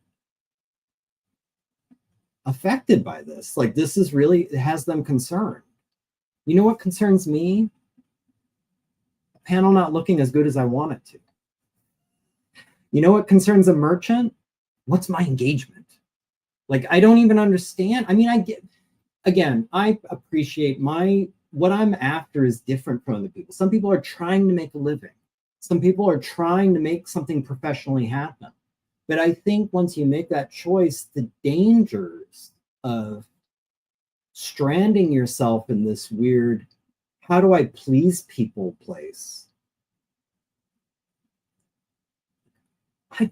Speaker 1: affected by this. Like, this is really, it has them concerned. You know what concerns me? A panel not looking as good as I want it to. You know what concerns a merchant? What's my engagement? Like, I don't even understand. I mean, I appreciate what I'm after is different from other people. Some people are trying to make a living. Some people are trying to make something professionally happen. But I think once you make that choice, the dangers of stranding yourself in this weird, how do I please people place? I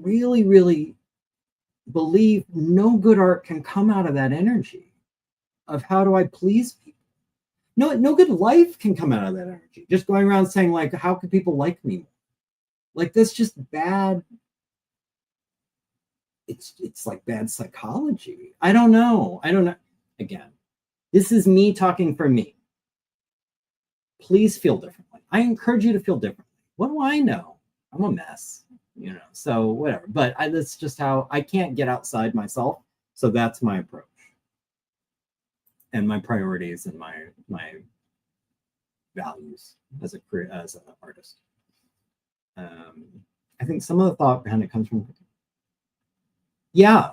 Speaker 1: really, really believe no good art can come out of that energy of how do I please people. No good life can come out of that energy. Just going around saying, like, how can people like me? Like, that's just bad. It's like bad psychology. I don't know. Again, this is me talking for me. Please feel differently. I encourage you to feel differently. What do I know? I'm a mess, so whatever. But that's just how I can't get outside myself. So that's my approach and my priorities and my values as an artist. I think some of the thought behind it comes from, yeah.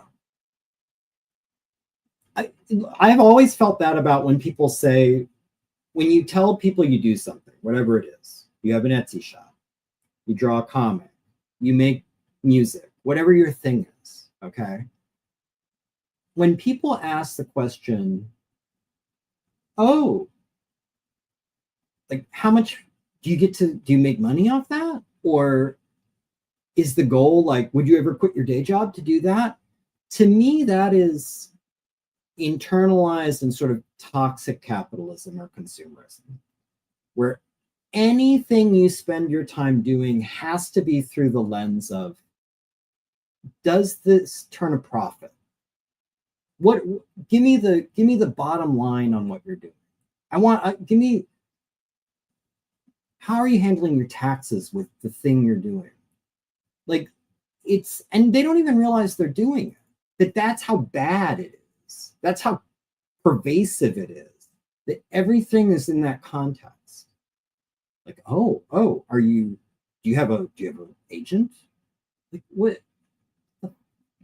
Speaker 1: I've always felt that about when people say, when you tell people you do something, whatever it is, you have an Etsy shop, you draw a comic, you make music, whatever your thing is, okay? When people ask the question, oh, like, how much do you make money off that? Or is the goal, like, would you ever quit your day job to do that? To me, that is internalized and sort of toxic capitalism or consumerism, where anything you spend your time doing has to be through the lens of, does this turn a profit? Give me the bottom line on what you're doing. How are you handling your taxes with the thing you're doing? Like, and they don't even realize they're doing it. That's how bad it is. That's how pervasive it is. That everything is in that context. Like, do you have an agent? Like, what the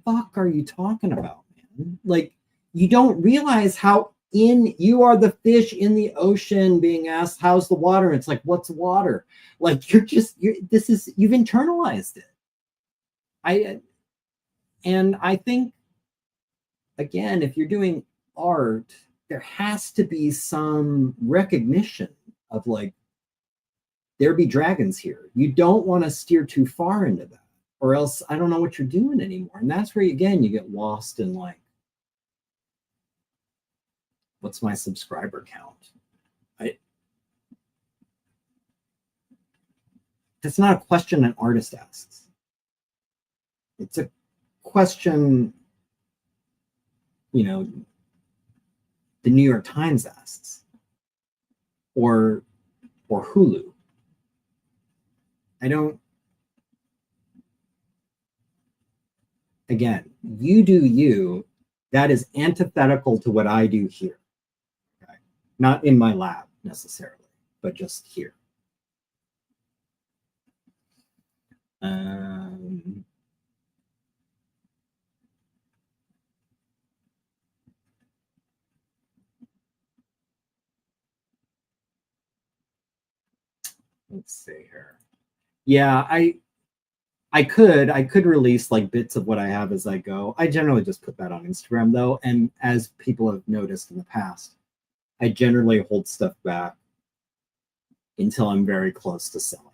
Speaker 1: fuck are you talking about, man? Like, you don't realize how you are the fish in the ocean being asked, how's the water? And it's like, what's water? Like, you've internalized it. And I think, again, if you're doing art, there has to be some recognition of like, there be dragons here. You don't want to steer too far into that, or else I don't know what you're doing anymore. And that's where, again, you get lost in like, what's my subscriber count? That's not a question an artist asks. It's a question, you know, the New York Times asks, or Hulu. I don't. Again, you do you. That is antithetical to what I do here. Okay? Not in my lab necessarily, but just here. Let's see here. Yeah, I could release like bits of what I have as I go. I generally just put that on Instagram though, and as people have noticed in the past, I generally hold stuff back until I'm very close to selling.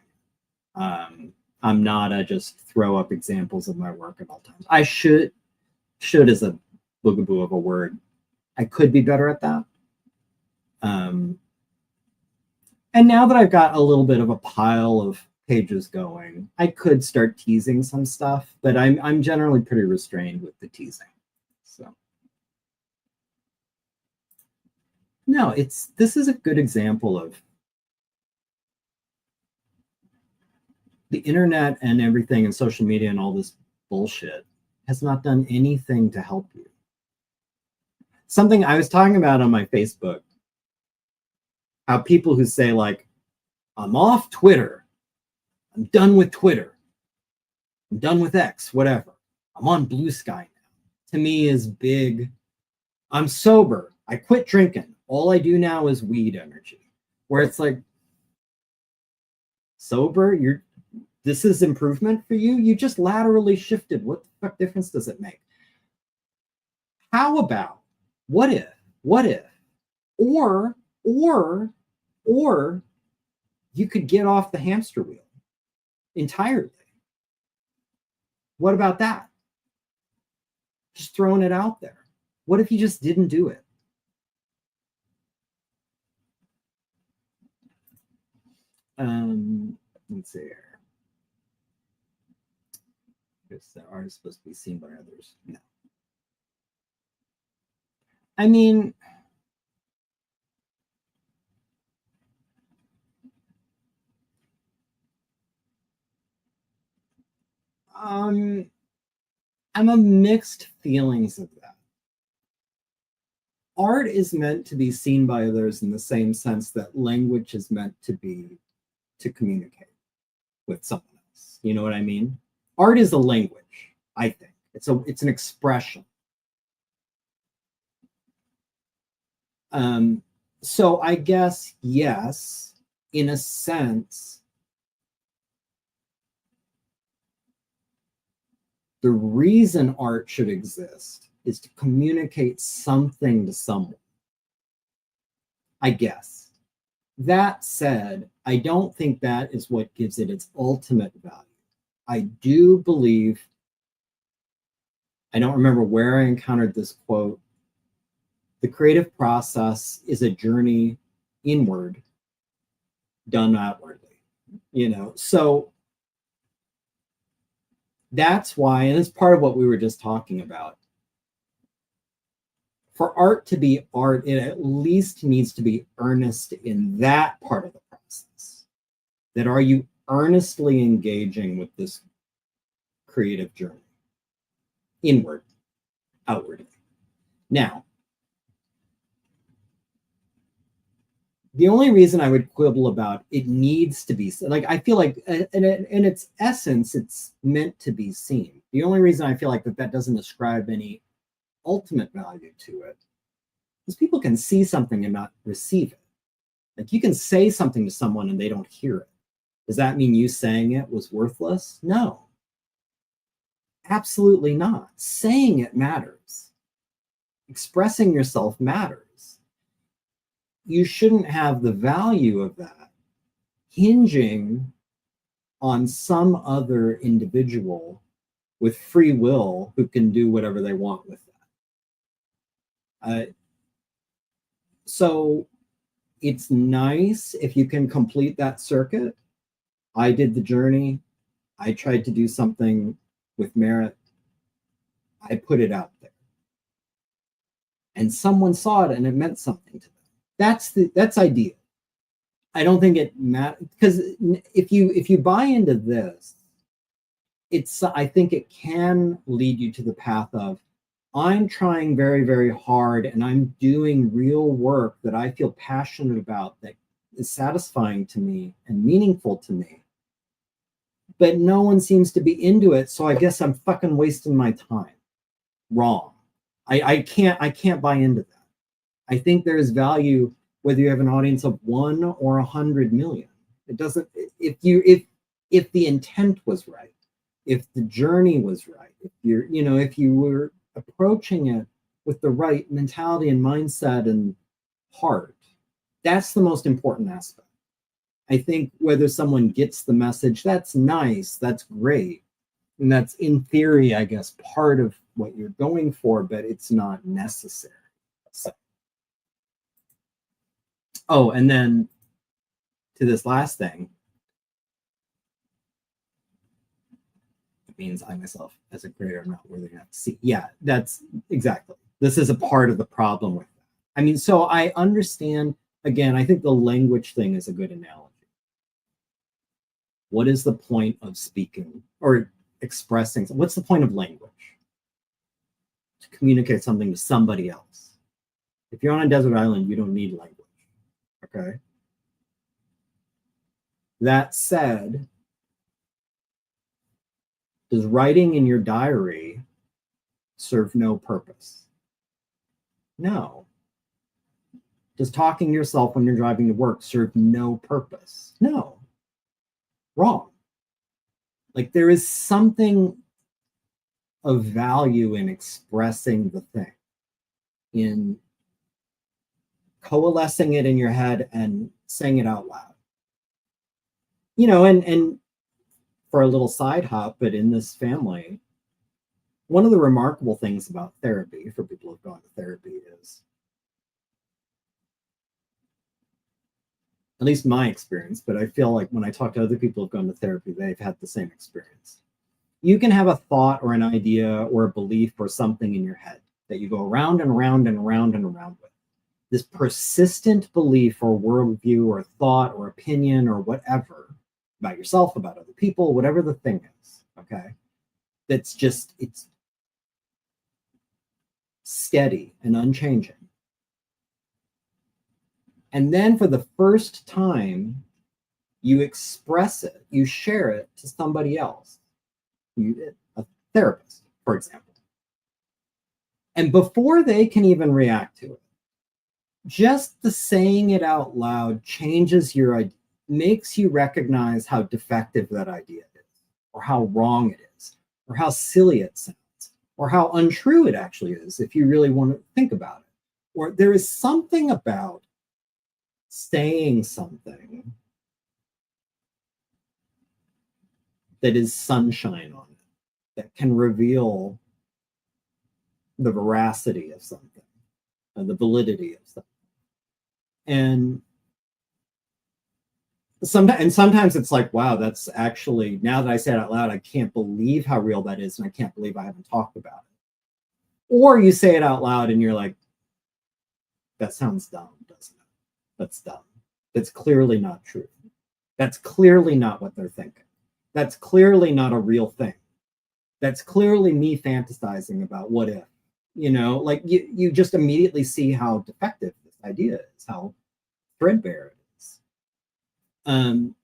Speaker 1: I'm not a just throw up examples of my work at all times. I should is a boogaboo of a word. I could be better at that. And now that I've got a little bit of a pile of pages going, I could start teasing some stuff, but I'm generally pretty restrained with the teasing. So no, this is a good example of the internet and everything and social media and all this bullshit has not done anything to help you. Something I was talking about on my Facebook, how people who say like, I'm off Twitter, I'm done with Twitter, I'm done with X, whatever, I'm on Blue Sky now, to me is big. I'm sober, I quit drinking, all I do now is weed energy, where it's like, sober, this is improvement for you? You just laterally shifted. What the fuck difference does it make? How about, what if, or you could get off the hamster wheel entirely? What about that? Just throwing it out there. What if you just didn't do it? Let's see here. The art is supposed to be seen by others. No. I mean, I'm a mixed feelings of that. Art is meant to be seen by others in the same sense that language is meant to be to communicate with someone else. You know what I mean? Art is a language, I think. It's an expression. So I guess, yes, in a sense, the reason art should exist is to communicate something to someone. I guess. That said, I don't think that is what gives it its ultimate value. I do believe, I don't remember where I encountered this quote, the creative process is a journey inward, done outwardly, you know? So that's why, and it's part of what we were just talking about, for art to be art, it at least needs to be earnest in that part of the process. That are you earnestly engaging with this creative journey? Inward, outwardly. Now, the only reason I would quibble about it needs to be, like, I feel like in its essence, it's meant to be seen. The only reason I feel like that doesn't ascribe any ultimate value to it is people can see something and not receive it. Like, you can say something to someone and they don't hear it. Does that mean you saying it was worthless? No. Absolutely not. Saying it matters. Expressing yourself matters. You shouldn't have the value of that hinging on some other individual with free will who can do whatever they want with that. So it's nice if you can complete that circuit. I did the journey. I tried to do something with merit. I put it out there. And someone saw it and it meant something to them. That's ideal. I don't think it matters, because if you buy into this, I think it can lead you to the path of, I'm trying very, very hard and I'm doing real work that I feel passionate about, that is satisfying to me and meaningful to me. But no one seems to be into it, so I guess I'm fucking wasting my time. Wrong. I can't buy into that. I think there is value whether you have an audience of 1 or 100 million. It doesn't, if the intent was right, if the journey was right, if you were approaching it with the right mentality and mindset and heart, that's the most important aspect. I think whether someone gets the message, that's nice, that's great. And that's, in theory, I guess, part of what you're going for, but it's not necessary. So. Oh, and then to this last thing, it means I myself, as a creator, am not worthy enough to see. Yeah, that's exactly. This is a part of the problem with that. I mean, so I understand, again, I think the language thing is a good analogy. What is the point of speaking or expressing? What's the point of language? To communicate something to somebody else. If you're on a desert island, you don't need language. Okay. That said, does writing in your diary serve no purpose? No. Does talking to yourself when you're driving to work serve no purpose? No. Wrong. Like, there is something of value in expressing the thing, in coalescing it in your head and saying it out loud. You know, and for a little side hop, but in this family, one of the remarkable things about therapy, for people who've gone to therapy, is, at least my experience, but I feel like when I talk to other people who've gone to therapy, they've had the same experience. You can have a thought or an idea or a belief or something in your head that you go around and around and around and around with. This persistent belief or worldview or thought or opinion or whatever about yourself, about other people, whatever the thing is, okay? That's just, it's steady and unchanging. And then for the first time, you express it, you share it to somebody else, a therapist, for example. And before they can even react to it, just the saying it out loud changes your idea, makes you recognize how defective that idea is, or how wrong it is, or how silly it sounds, or how untrue it actually is if you really want to think about it. Or there is something about saying something that is sunshine on it, that can reveal the veracity of something, and the validity of something. And sometimes it's like, wow, that's actually, now that I say it out loud, I can't believe how real that is, and I can't believe I haven't talked about it. Or you say it out loud and you're like, that sounds dumb, doesn't it? That's dumb. That's clearly not true. That's clearly not what they're thinking. That's clearly not a real thing. That's clearly me fantasizing about what if, you know, like you just immediately see how defective this idea is, how threadbare it is. And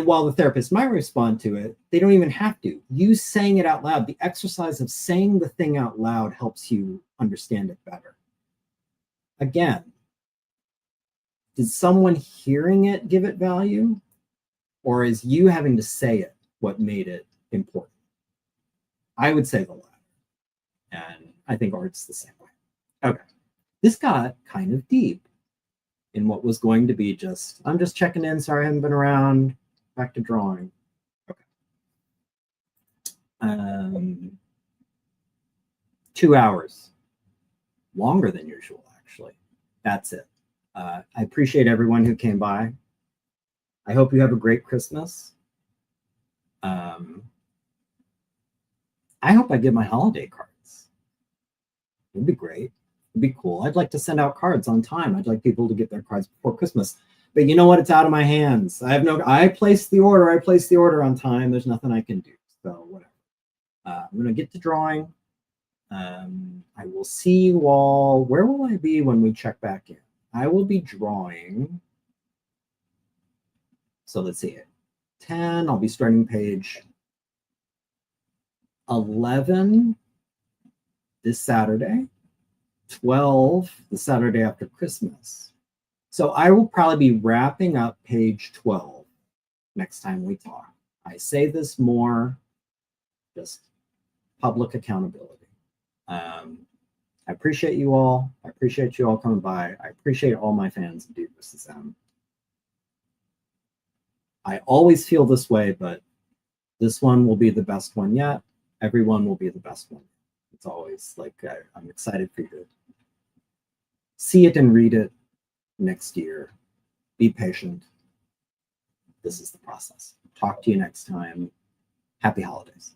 Speaker 1: while the therapist might respond to it, they don't even have to. You saying it out loud, the exercise of saying the thing out loud helps you understand it better. Again, did someone hearing it give it value? Or is you having to say it what made it important? I would say the latter. And I think art's the same way. Okay. This got kind of deep in what was going to be just, I'm just checking in. Sorry, I haven't been around. Back to drawing. Okay. 2 hours. Longer than usual, actually. That's it. I appreciate everyone who came by. I hope you have a great Christmas. I hope I get my holiday cards. It'd be great. It'd be cool. I'd like to send out cards on time. I'd like people to get their cards before Christmas. But you know what? It's out of my hands. I placed the order. I placed the order on time. There's nothing I can do. So whatever. I'm going to get to drawing. I will see you all. Where will I be when we check back in? I will be drawing. So let's see it. 10. I'll be starting page 11 this Saturday. 12 the Saturday after Christmas. So I will probably be wrapping up page 12 next time we talk. I say this more, just public accountability. I appreciate you all. I appreciate you all coming by. I appreciate all my fans of DvsM. I always feel this way, but this one will be the best one yet. Everyone will be the best one. It's always like I'm excited for you to see it and read it next year. Be patient. This is the process. Talk to you next time. Happy holidays.